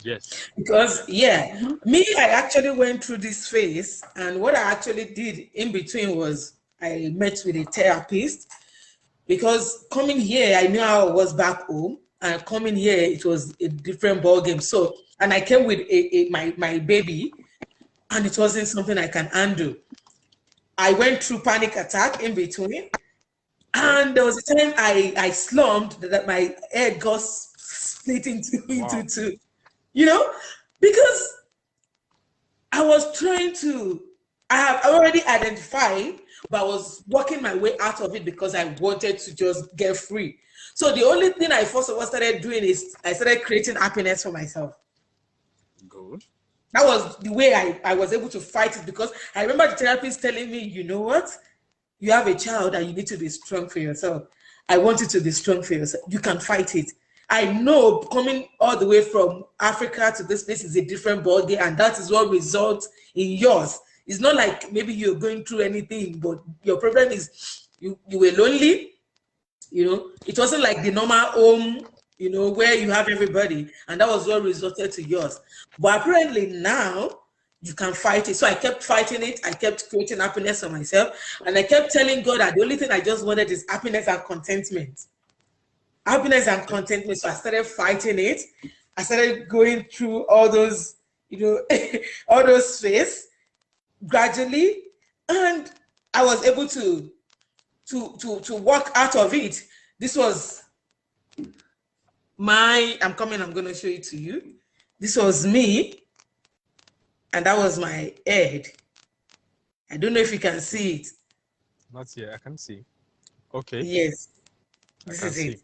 Speaker 2: Yes.
Speaker 1: Because me, I actually went through this phase, and what I actually did in between was I met with a therapist, because coming here, I knew how I was back home, and coming here, it was a different ball game. So, and I came with my baby, and it wasn't something I can handle. I went through panic attack in between, and there was a time I slumped that my head got split into two, because I was trying to, I have already identified, but I was working my way out of it because I wanted to just get free. So the only thing I first of all started doing is I started creating happiness for myself.
Speaker 2: Good.
Speaker 1: That was the way I was able to fight it, because I remember the therapist telling me, you know what? You have a child and you need to be strong for yourself. I want you to be strong for yourself. You can fight it. I know coming all the way from Africa to this place is a different ballgame, and that is what results in yours. It's not like maybe you're going through anything, but your problem is you were lonely. You know, it wasn't like the normal home, you know, where you have everybody, and that was what resulted to yours. But apparently now you can fight it. So I kept fighting it. I kept creating happiness for myself, and I kept telling God that the only thing I just wanted is happiness and contentment. Happiness and contentment. So I started fighting it. I started going through all those, you know, all those phases gradually, and I was able to walk out of it. This was I'm going to show it to you. This was me, and that was my head. I don't know if you can see it.
Speaker 2: Not yet. I can see. Okay.
Speaker 1: Yes. This is it.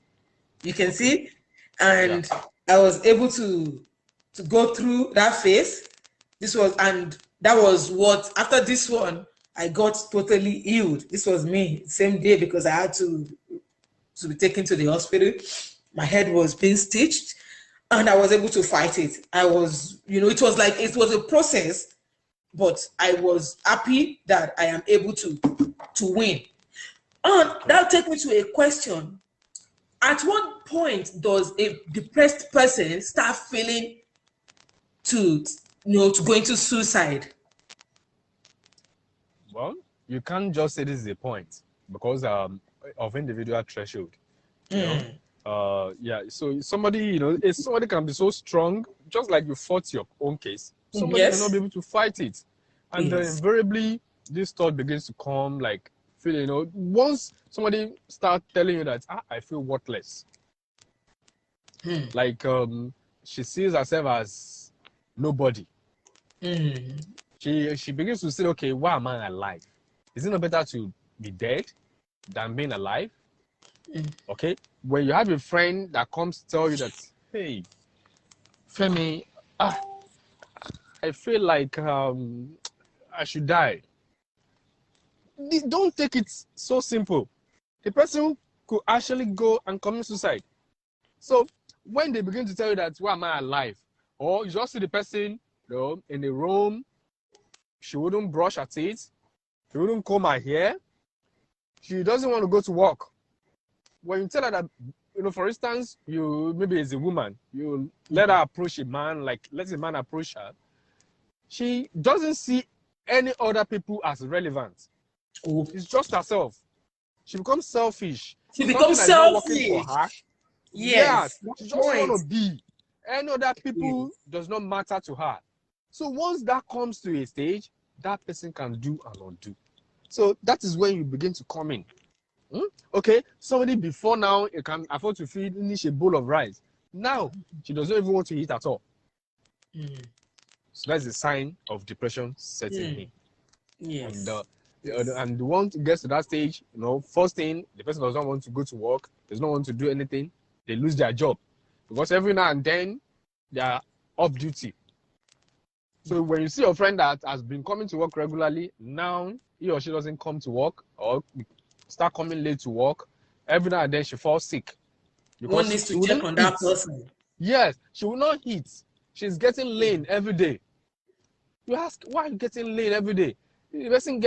Speaker 1: You can see, and I was able to go through that phase. That was what, after this one, I got totally healed. This was me, same day, because I had to be taken to the hospital. My head was being stitched, and I was able to fight it. I was, you know, it was a process, but I was happy that I am able to win. And that'll take me to a question. At what point does a depressed person start feeling to go into suicide?
Speaker 2: Well, you can't just say this is a point because of individual threshold. You know? So somebody can be so strong, just like you fought your own case. Somebody may not be able to fight it, and then invariably this thought begins to come, like, once somebody start telling you that I feel worthless, like she sees herself as nobody. She begins to say, okay, why am I alive? Is it not better to be dead than being alive? Okay, when you have a friend that comes to tell you that, hey, Femi, I feel like I should die. Don't take it so simple. The person could actually go and commit suicide. So when they begin to tell you that, why am I alive? Or you just see the person, in the room, she wouldn't brush her teeth, she wouldn't comb her hair, she doesn't want to go to work. When you tell her that, for instance, maybe as a woman, you let her approach a man, like let a man approach her, she doesn't see any other people as relevant. It's just herself. She becomes selfish.
Speaker 1: She becomes selfish.
Speaker 2: For her.
Speaker 1: Yes.
Speaker 2: She just want to be. Any other people does not matter to her. So once that comes to a stage, that person can do and undo. So that is when you begin to come in. Okay, somebody before now, it can afford to finish a bowl of rice. Now, she doesn't even want to eat at all. So that's a sign of depression setting in.
Speaker 1: Yes.
Speaker 2: And the one gets to that stage, first thing, the person does not want to go to work, does not want to do anything, they lose their job. Because every now and then, they are off duty. So when you see your friend that has been coming to work regularly, now he or she doesn't come to work or start coming late to work, every now and then she falls sick.
Speaker 1: One needs to check on that person.
Speaker 2: Yes, she will not eat. She's getting lean every day. You ask, why are you getting lean every day? The person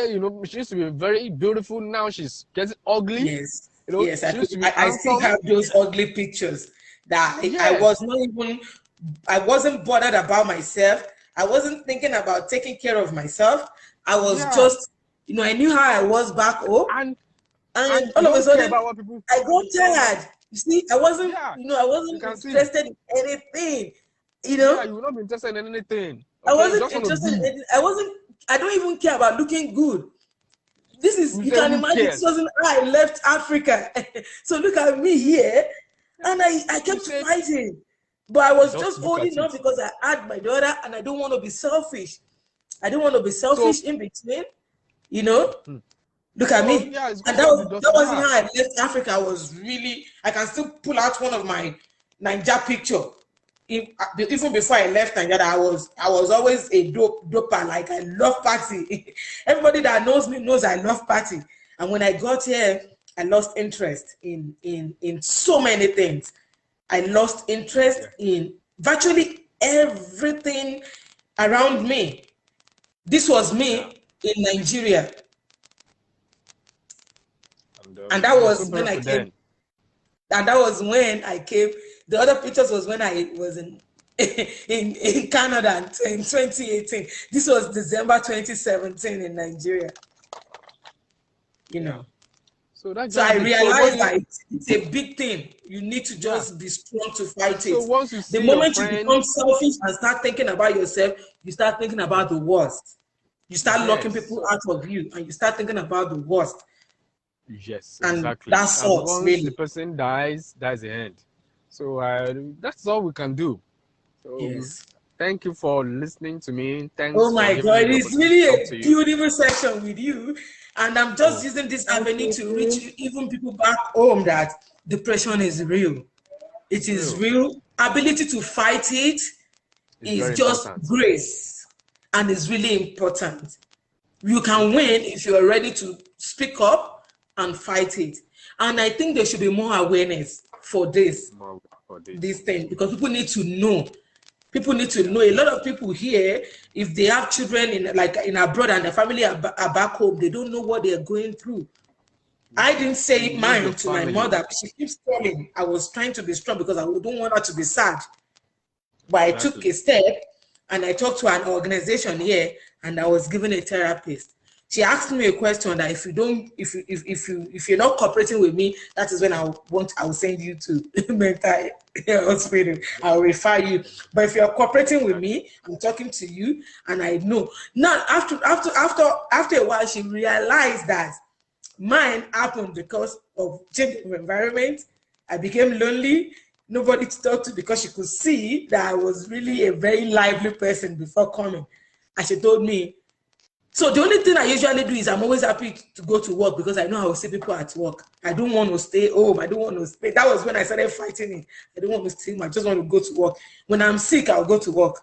Speaker 2: she used to be very beautiful. Now she's getting ugly.
Speaker 1: Yes. Yes, I still have those ugly pictures that I wasn't bothered about myself. I wasn't thinking about taking care of myself. I was just, I knew how I was back home. And all of a sudden, I got tired. You see, I wasn't, I wasn't interested in anything.
Speaker 2: Yeah, you will not be interested in anything. Okay?
Speaker 1: I wasn't interested in anything. I don't even care about looking good. This is, you can imagine, this wasn't how I left Africa. So look at me here. And I kept fighting. But I was just holding on because I had my daughter and I don't want to be selfish. I don't want to be selfish in between, Look at me. And that wasn't how I left Africa. I can still pull out one of my Niger picture. Even before I left Nigeria, I was always a doper. Like, I love party. Everybody that knows me knows I love party. And when I got here, I lost interest in so many things. I lost interest in virtually everything around me. This was me in Nigeria. And that was when I came. And that was when I came. The other pictures was when I was in Canada in 2018. This was December 2017 in Nigeria. You know. So I realized that it's a big thing. You need to just be strong to fight it.
Speaker 2: Once you see
Speaker 1: the moment you become selfish and start thinking about yourself, you start thinking about the worst. You start locking people out of you, and you start thinking about the worst.
Speaker 2: Yes,
Speaker 1: and
Speaker 2: exactly.
Speaker 1: That sucks,
Speaker 2: once
Speaker 1: really.
Speaker 2: The person dies the end. So that's all we can do. So,
Speaker 1: yes.
Speaker 2: Thank you for listening to me. Thanks.
Speaker 1: Oh my God, it's really a beautiful session with you. And I'm just using this avenue to reach even people back home that depression is real. It is real. Ability to fight it is just grace, and it's really important. You can win if you are ready to speak up and fight it. And I think there should be more awareness for this thing, because people need to know. People need to know. A lot of people here, if they have children in abroad and their family are back home, they don't know what they are going through. I didn't say mine to my mother. She keeps telling. I was trying to be strong because I don't want her to be sad. But I took a step and I talked to an organization here, and I was given a therapist. She asked me a question that if you're not cooperating with me, that is when I will send you to mental hospital. I'll refer you. But if you're cooperating with me, I'm talking to you, and I know. Now after a while, she realized that mine happened because of change of environment. I became lonely, nobody to talk to, because she could see that I was really a very lively person before coming. And she told me, so the only thing I usually do is I'm always happy to go to work, because I know I will see people at work. I don't want to stay home. I don't want to stay. That was when I started fighting it. I don't want to stay home. I just want to go to work. When I'm sick, I'll go to work.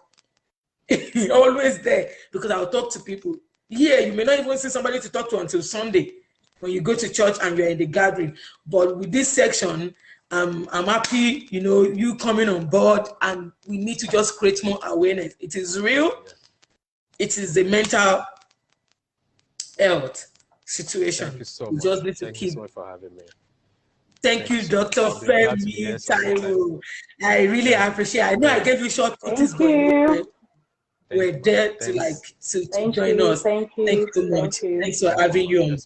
Speaker 1: Always there, because I'll talk to people. Here, you may not even see somebody to talk to until Sunday when you go to church and you're in the gathering. But with this section, I'm happy, you coming on board, and we need to just create more awareness. It is real. It is a mental health situation.
Speaker 2: Thank you so
Speaker 1: we
Speaker 2: much.
Speaker 1: Just need to
Speaker 2: Thank
Speaker 1: keep.
Speaker 2: You so much for having me.
Speaker 1: Thank you, Dr. Femi Taiwo. I really appreciate it. I know I gave you short notice, but we're there to join us.
Speaker 3: Thank you
Speaker 1: so much. Thanks for having you on.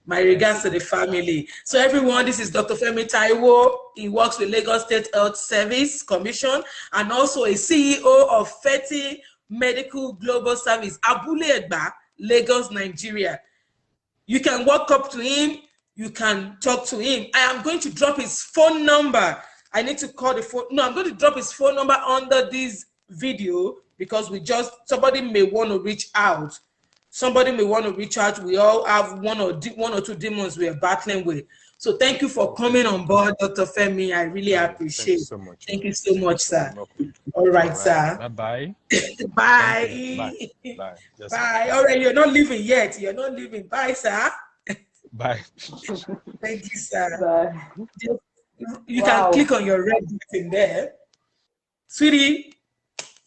Speaker 1: My regards to the family. So everyone, this is Dr. Femi Taiwo. He works with Lagos State Health Service Commission, and also a CEO of Feti Medical Global Service, Abule Egba, Lagos, Nigeria. You can walk up to him, you can talk to him. I am going to drop his phone number. I need to call the phone. No, I'm going to drop his phone number under this video, because somebody may want to reach out. Somebody may want to reach out. We all have one or two demons we are battling with. So thank you for coming on board, Dr. Femi. I really appreciate it. Thank you so much, sir. All right, sir.
Speaker 2: Bye-bye.
Speaker 1: Bye.
Speaker 2: Bye.
Speaker 1: Bye. All right, you're not leaving yet. You're not leaving. Bye, sir.
Speaker 2: Bye.
Speaker 1: Thank you, sir.
Speaker 3: Bye.
Speaker 1: You can click on your red button there. Sweetie.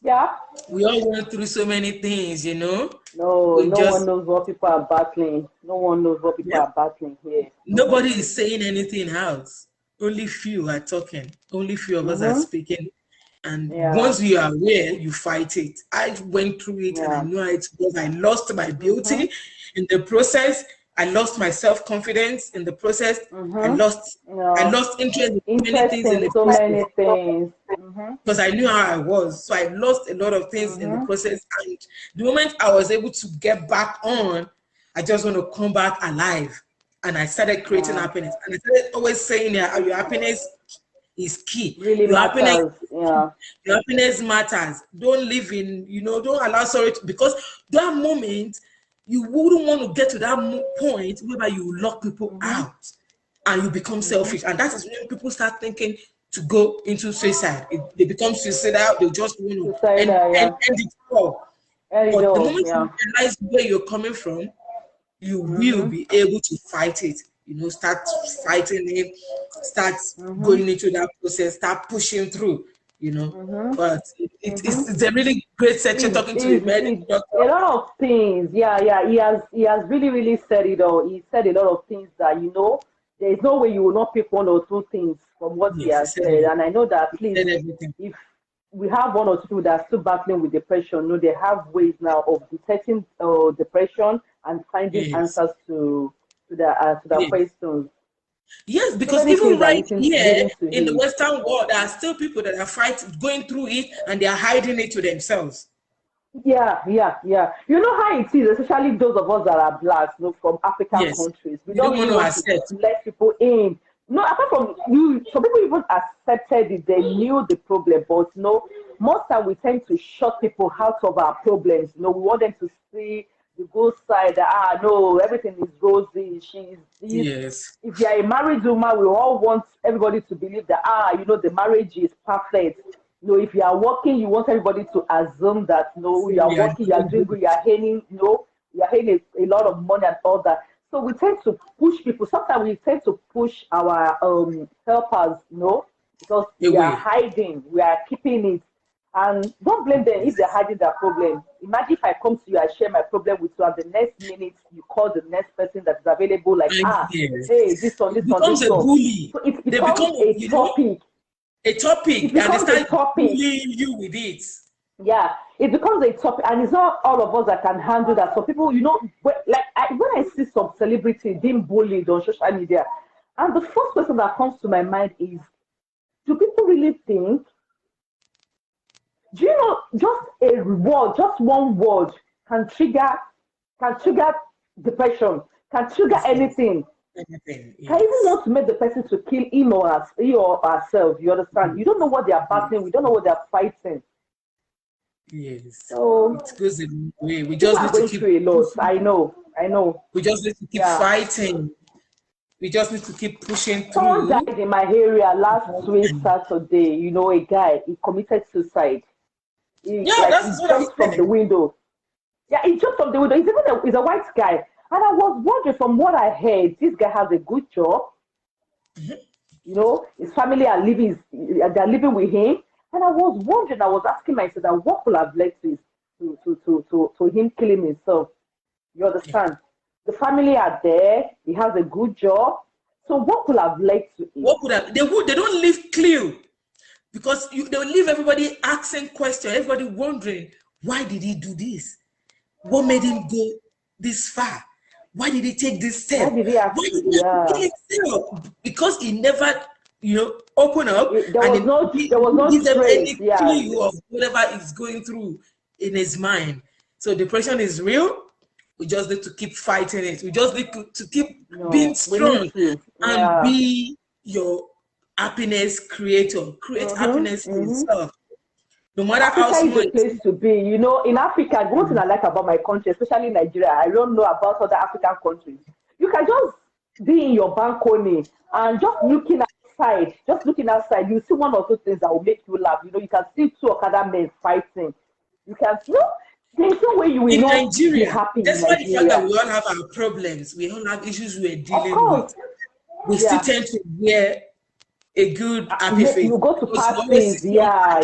Speaker 3: Yeah.
Speaker 1: We all went through so many things,
Speaker 3: No one knows what people are battling. No one knows what people are battling here.
Speaker 1: Nobody is saying anything else. Only few are talking. Only few of us are speaking. And once you are aware, you fight it. I went through it and I know it was. I lost my beauty in the process. I lost my self-confidence in the process. I lost interest in many things in the process. Because I knew how I was. So I lost a lot of things in the process. And the moment I was able to get back on, I just want to come back alive. And I started creating happiness. And I started always saying that your happiness is key.
Speaker 3: Really
Speaker 1: your
Speaker 3: matters.
Speaker 1: Your happiness matters. Don't live in, don't allow sorrow because that moment, you wouldn't want to get to that point where you lock people out and you become selfish. And that is when people start thinking to go into suicide. They become suicidal. They just want to end it all. But the moment you realize where you're coming from, you will be able to fight it. start fighting it, start going into that process, start pushing through, But it's a really great section talking to a medical doctor.
Speaker 3: A lot of things, yeah. He has really, really said it all. He said a lot of things that there is no way you will not pick one or two things from what he has said. And I know that at least if we have one or two people that are still battling with depression, they have ways now of detecting depression and finding answers to the questions.
Speaker 1: Yes, because even right here in the Western world, there are still people that are going through it, and they are hiding it to themselves.
Speaker 3: Yeah. You know how it is, especially those of us that are Black, from African countries. We don't really want to let people in. No, apart from some people even accepted it, they knew the problem, but most time we tend to shut people out of our problems. We want them to see the good side. No, everything is rosy. She's this.
Speaker 1: Yes.
Speaker 3: If you're a married woman, we all want everybody to believe that the marriage is perfect. If you are working, you want everybody to assume that you are working, you are doing good, you are earning, you are earning a lot of money and all that. So we tend to push people. Sometimes we tend to push our helpers, because we are hiding, we are keeping it. And don't blame them if they're hiding their problem. Imagine if I come to you, I share my problem with you, and the next minute you call the next person that is available, like, hey, this one, this one, this one.
Speaker 1: Bully.
Speaker 3: So it becomes a topic.
Speaker 1: A topic,
Speaker 3: it becomes a topic.
Speaker 1: Bullying you with it.
Speaker 3: Yeah, it becomes a topic, and it's not all of us that can handle that. So people, when I see some celebrity being bullied on social media, and the first question that comes to my mind is, do people really think? Do you know just a word, just one word can trigger depression, can trigger anything.
Speaker 1: Anything, yes.
Speaker 3: Can even want to make the person to kill him or herself. You understand? You don't know what they are battling. We don't know what they are fighting.
Speaker 1: Yes.
Speaker 3: So
Speaker 1: it goes in a way. We just need to keep
Speaker 3: through a lot. I know.
Speaker 1: We just need to keep fighting. We just need to keep pushing through.
Speaker 3: Someone died in my area last week Saturday. A guy, he committed suicide. He jumped from the window. Yeah, he jumped from the window. He's a white guy. And I was wondering, from what I heard, this guy has a good job. His family are living with him. And I was wondering, I was asking myself that what could have led to him killing himself. You understand? The family are there. He has a good job. So what could have led to it?
Speaker 1: What could have? They don't leave clue, because they will leave everybody asking questions, everybody wondering, why did he do this? What made him go this far? Why did he take this step?
Speaker 3: Why did he
Speaker 1: kill himself? Because he never, open up.
Speaker 3: There was no
Speaker 1: any clue of whatever is going through in his mind. So depression is real. We just need to keep fighting it. We just need to keep being strong and be your happiness creator. Create happiness for yourself. No matter how small.
Speaker 3: Africa is a place to be. In Africa, one thing I like about my country, especially Nigeria, I don't know about other African countries. You can just be in your balcony and just looking outside. You see one or two things that will make you laugh. You can see two Okada men fighting. You can see. There's no way you will
Speaker 1: in
Speaker 3: not
Speaker 1: Nigeria,
Speaker 3: be happy.
Speaker 1: Despite the fact that we all have our problems, we all have issues we're dealing with. We still tend to wear a good happy face.
Speaker 3: You go to parties, yeah.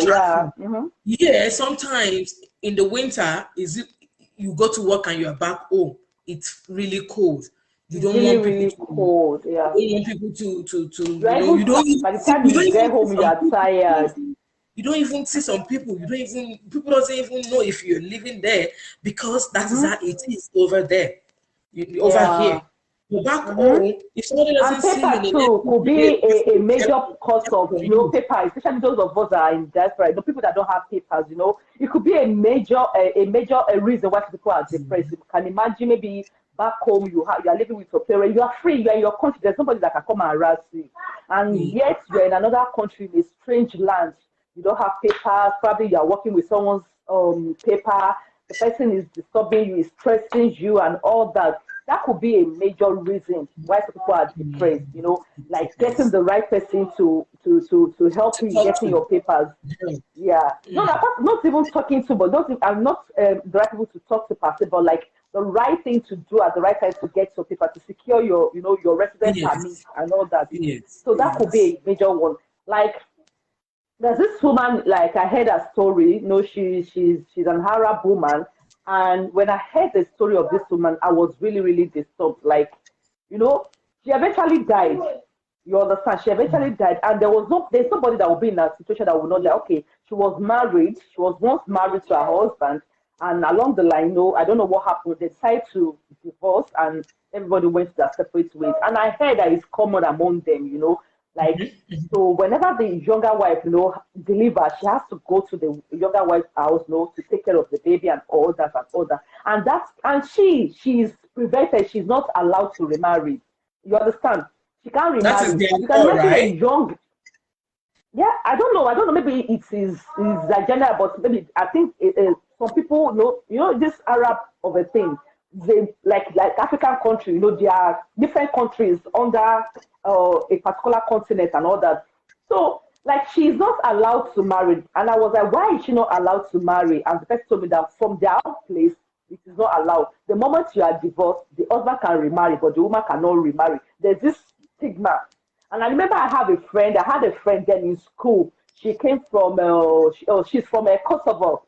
Speaker 1: Yeah, sometimes in the winter, you go to work and you're back home. It's really cold. You don't want people
Speaker 3: cold. Yeah.
Speaker 1: You don't want people to
Speaker 3: you don't. By the time you get home, you are tired.
Speaker 1: You don't even see some people. People doesn't even know if you're living there, because that is how it is over there. Over here. You're back home. If somebody doesn't see you,
Speaker 3: too could be a major cause of paper, especially those of us that are in diaspora. People that don't have papers, it could be a major reason why people are depressed. You can imagine, maybe back home you are living with your parents, you are free, you are in your country, there's nobody that can come and harass you, and yet you're in another country, in a strange land. You don't have papers, probably you are working with someone's paper, the person is disturbing you, is stressing you and all that. That could be a major reason why people are depressed, like getting the right person to help you getting your papers. Yeah. No, not even talking to, but I'm not the right people to talk to, but like the right thing to do at the right time to get your paper, to secure your, you know, your resident permit
Speaker 1: Yes.
Speaker 3: and all that.
Speaker 1: Yes.
Speaker 3: So that could be a major one. Like, there's this woman, like I heard her story, you know, she's an Arab woman. And when I heard the story of this woman, I was really, really disturbed. Like, you know, she eventually died. You understand? She eventually died, and there's nobody that will be in a situation that will not like, okay, she was married, she was once married to her husband, and along the line, no, I don't know what happened. They decided to divorce, and everybody went their separate ways. And I heard that it's common among them, you know, like, so whenever the younger wife, you know, delivers, she has to go to the younger wife's house, you know, to take care of the baby and all that and all that. And she's prevented, she's not allowed to remarry. You understand? She can't
Speaker 1: That is
Speaker 3: remarry.
Speaker 1: their
Speaker 3: You can
Speaker 1: law,
Speaker 3: imagine a
Speaker 1: right?
Speaker 3: young, yeah, I don't know. I don't know. Maybe it is a general, but maybe I think some people know. You know, this Arab of a thing. They like African country. You know, there are different countries under a particular continent and all that. So, like, she's not allowed to marry. And I was like, why is she not allowed to marry? And the person told me that from their own place, it is not allowed. The moment you are divorced, the husband can remarry, but the woman cannot remarry. There's this stigma. And I remember I had a friend then in school. She came from, she's from Kosovo.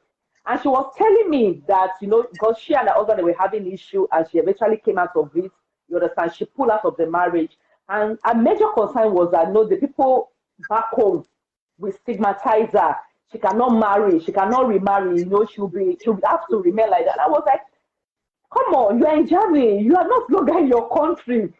Speaker 3: And she was telling me that, you know, because she and her husband were having issue and she eventually came out of it, you understand, she pulled out of the marriage. And a major concern was that, no, the people back home will stigmatize her. She cannot marry, she cannot remarry, you know, she'll have to remain like that. I was like, come on, you are in Germany, you are not longer in your country.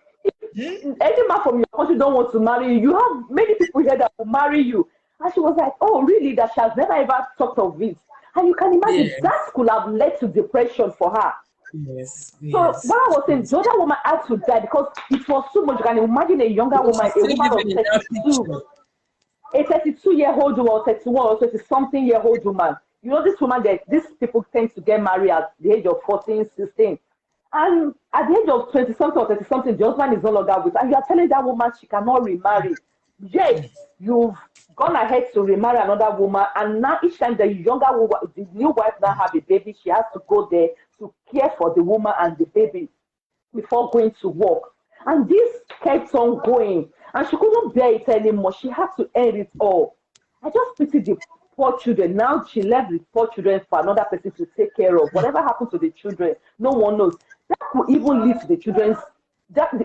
Speaker 3: If any man from your country don't want to marry you, you have many people here that will marry you. And she was like, oh, really? That she has never ever thought of it. And you can imagine
Speaker 1: Yes.
Speaker 3: that could have led to depression for her.
Speaker 1: Yes.
Speaker 3: So
Speaker 1: Yes.
Speaker 3: what I was saying, the other woman had to die because it was too much. You can imagine a younger woman, a
Speaker 1: Still
Speaker 3: woman of
Speaker 1: living in that
Speaker 3: 32,
Speaker 1: picture.
Speaker 3: a 32-year-old woman or 31 or 30-something-year-old woman. You know, this woman, that these people tend to get married at the age of 14, 16. And at the age of 20-something or 30-something, the husband is no longer with her. And you are telling that woman she cannot remarry. Yet, you've gone ahead to remarry another woman. And now each time the younger woman, the new wife now have a baby, she has to go there to care for the woman and the baby before going to work. And this kept on going. And she couldn't bear it anymore. She had to end it all. I just pity the poor children. Now she left the poor children for another person to take care of. Whatever happened to the children, no one knows. That could even lead to the children's,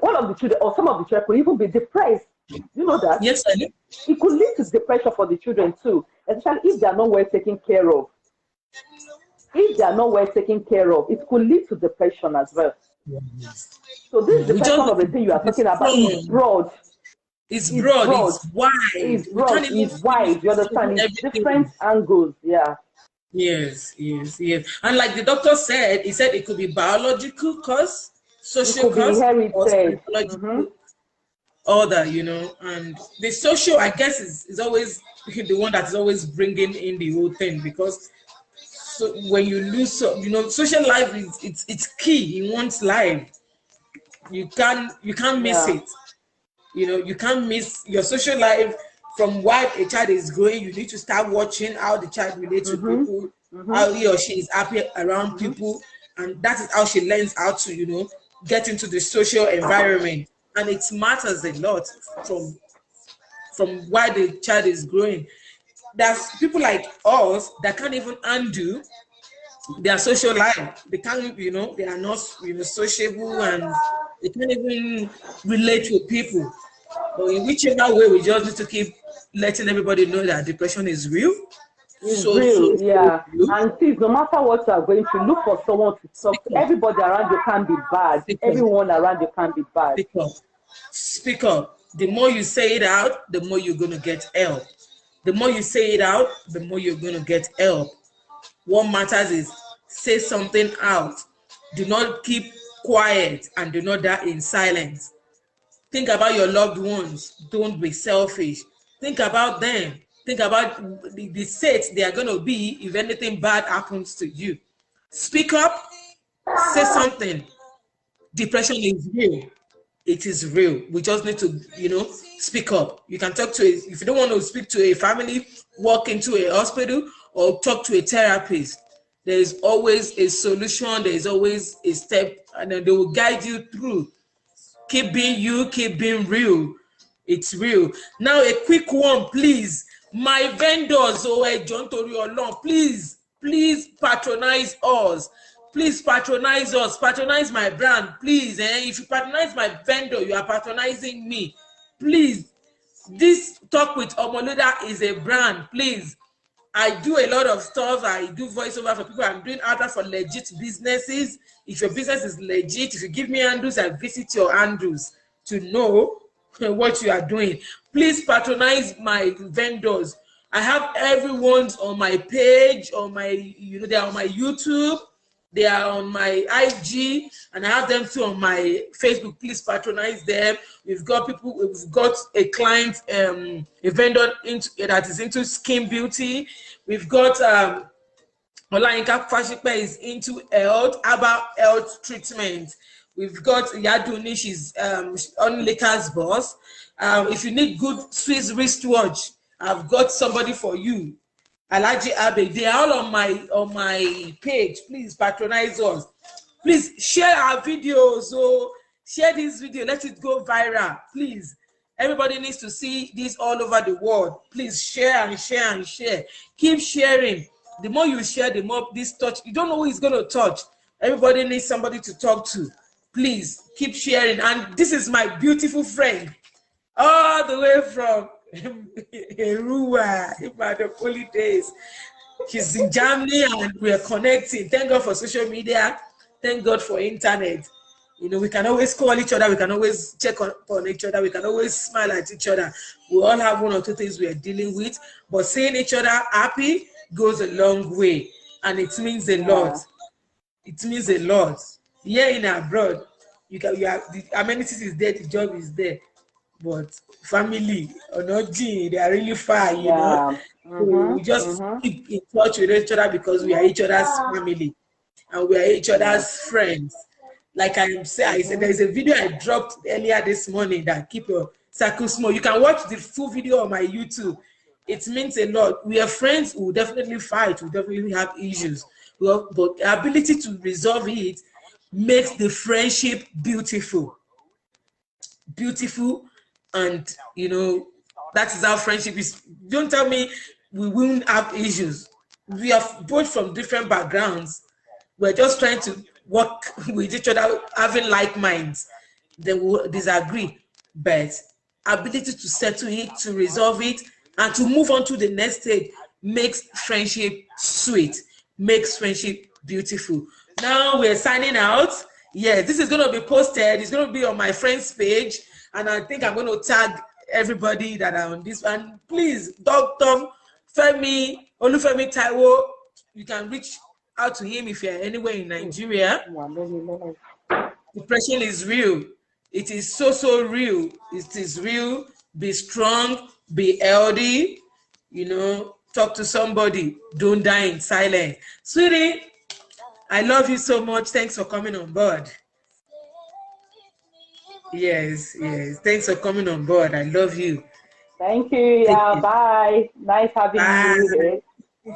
Speaker 3: all of the children or some of the children could even be depressed. You know that?
Speaker 1: Yes, I do.
Speaker 3: It could lead to depression for the children too, especially if they are not well taken care of. If they are not well taken care of, it could lead to depression as well.
Speaker 1: Yes.
Speaker 3: So this
Speaker 1: We
Speaker 3: depression
Speaker 1: just,
Speaker 3: of the thing you are talking about is broad.
Speaker 1: it's
Speaker 3: It's
Speaker 1: broad,
Speaker 3: broad.
Speaker 1: it's wide.
Speaker 3: It's
Speaker 1: We
Speaker 3: broad.
Speaker 1: can't even
Speaker 3: It's wide. You understand? It's
Speaker 1: everything.
Speaker 3: different angles. Yeah.
Speaker 1: Yes, yes, yes. And like the doctor said, he said it could be biological cause,
Speaker 3: It
Speaker 1: social
Speaker 3: could be
Speaker 1: cause, or
Speaker 3: inherited.
Speaker 1: psychological order, you know. And the social, I guess, is always the one that's always bringing in the whole thing, because so when you lose, you know, social life is it's key in one's life. You can't miss
Speaker 3: Yeah.
Speaker 1: it. You know, you can't miss your social life. From while a child is growing, you need to start watching how the child relates to people, how he or she is happy around people, and that is how she learns how to, you know, get into the social environment. And it matters a lot from why the child is growing. There's people like us that can't even undo their social life. They can't, you know, they are not, you know, sociable, and they can't even relate with people. But in whichever way, we just need to keep letting everybody know that depression is real.
Speaker 3: It's
Speaker 1: So
Speaker 3: real, yeah.
Speaker 1: real.
Speaker 3: And please, no matter what you are going through, look for someone to talk to.
Speaker 1: Speak up.
Speaker 3: Everybody around you can be bad.
Speaker 1: Speak up.
Speaker 3: Everyone around you can be bad.
Speaker 1: Speak up. Speak up. The more you say it out, the more you're gonna get help. The more you say it out, the more you're gonna get help. What matters is say something out. Do not keep quiet and do not die in silence. Think about your loved ones. Don't be selfish. Think about them. Think about the state they are going to be if anything bad happens to you. Speak up. Say something. Depression is real. It is real. We just need to, you know, speak up. You can talk to if you don't want to speak to a family, walk into a hospital or talk to a therapist. There is always a solution. There is always a step, and then they will guide you through. Keep being you, keep being real. It's real. Now, a quick one, please. My vendors, John Tori, please patronize us. Please patronize us. Patronize my brand, please. If you patronize my vendor, you are patronizing me. Please. This Talk with Omoloda is a brand, please. I do a lot of stuff. I do voiceover for people. I'm doing adverts for legit businesses. If your business is legit, if you give me handles, I visit your handles to know what you are doing. Please patronize my vendors. I have everyone's on my page, on my, they are on my YouTube, they are on my IG, and I have them too on my Facebook. Please patronize them. We've got people, we've got a client, a vendor that is into skin beauty. We've got Olayinka Fashipe is into health, about health treatment. We've got Yaduni, she's on Lakers boss. If you need good Swiss wristwatch, I've got somebody for you. Alaji Abe, they are all on my page. Please patronize us. Please share our videos. So share this video, let it go viral. Please, everybody needs to see this all over the world. Please share and share and share. Keep sharing. The more you share, the more this touch. You don't know who is going to touch. Everybody needs somebody to talk to. Please keep sharing. And this is my beautiful friend, all the way from Erua, in the holy days. She's in Germany and we are connecting. Thank God for social media. Thank God for internet. We can always call each other. We can always check on each other. We can always smile at each other. We all have one or two things we are dealing with. But seeing each other happy goes a long way. And it means a lot. It means a lot. Here in abroad, the amenities is there, the job is there. But family or not, they are really far, know. We just keep in touch with each other because we are each other's family and we are each other's friends. Like I said, there is a video I dropped earlier this morning that keep your circle small. You can watch the full video on my YouTube. It means a lot. We are friends. We will definitely fight. We definitely have issues. But the ability to resolve it makes the friendship beautiful. Beautiful. And, that is how friendship is. Don't tell me we won't have issues. We are both from different backgrounds. We're just trying to work with each other, having like minds. Then we'll disagree. But ability to settle it, to resolve it, and to move on to the next stage makes friendship sweet, makes friendship beautiful. Now we're signing out. Yeah, this is going to be posted. It's going to be on my friend's page. And I think I'm going to tag everybody that are on this one. Please, Dr. Femi, Olufemi Taiwo, you can reach out to him if you're anywhere in Nigeria. Depression is real. It is so real. It is real. Be strong, be healthy, talk to somebody. Don't die in silence. Sweetie, I love you so much. Thanks for coming on board. Yes. Thanks for coming on board. I love you.
Speaker 3: Thank you. Yeah, bye. Nice having you here.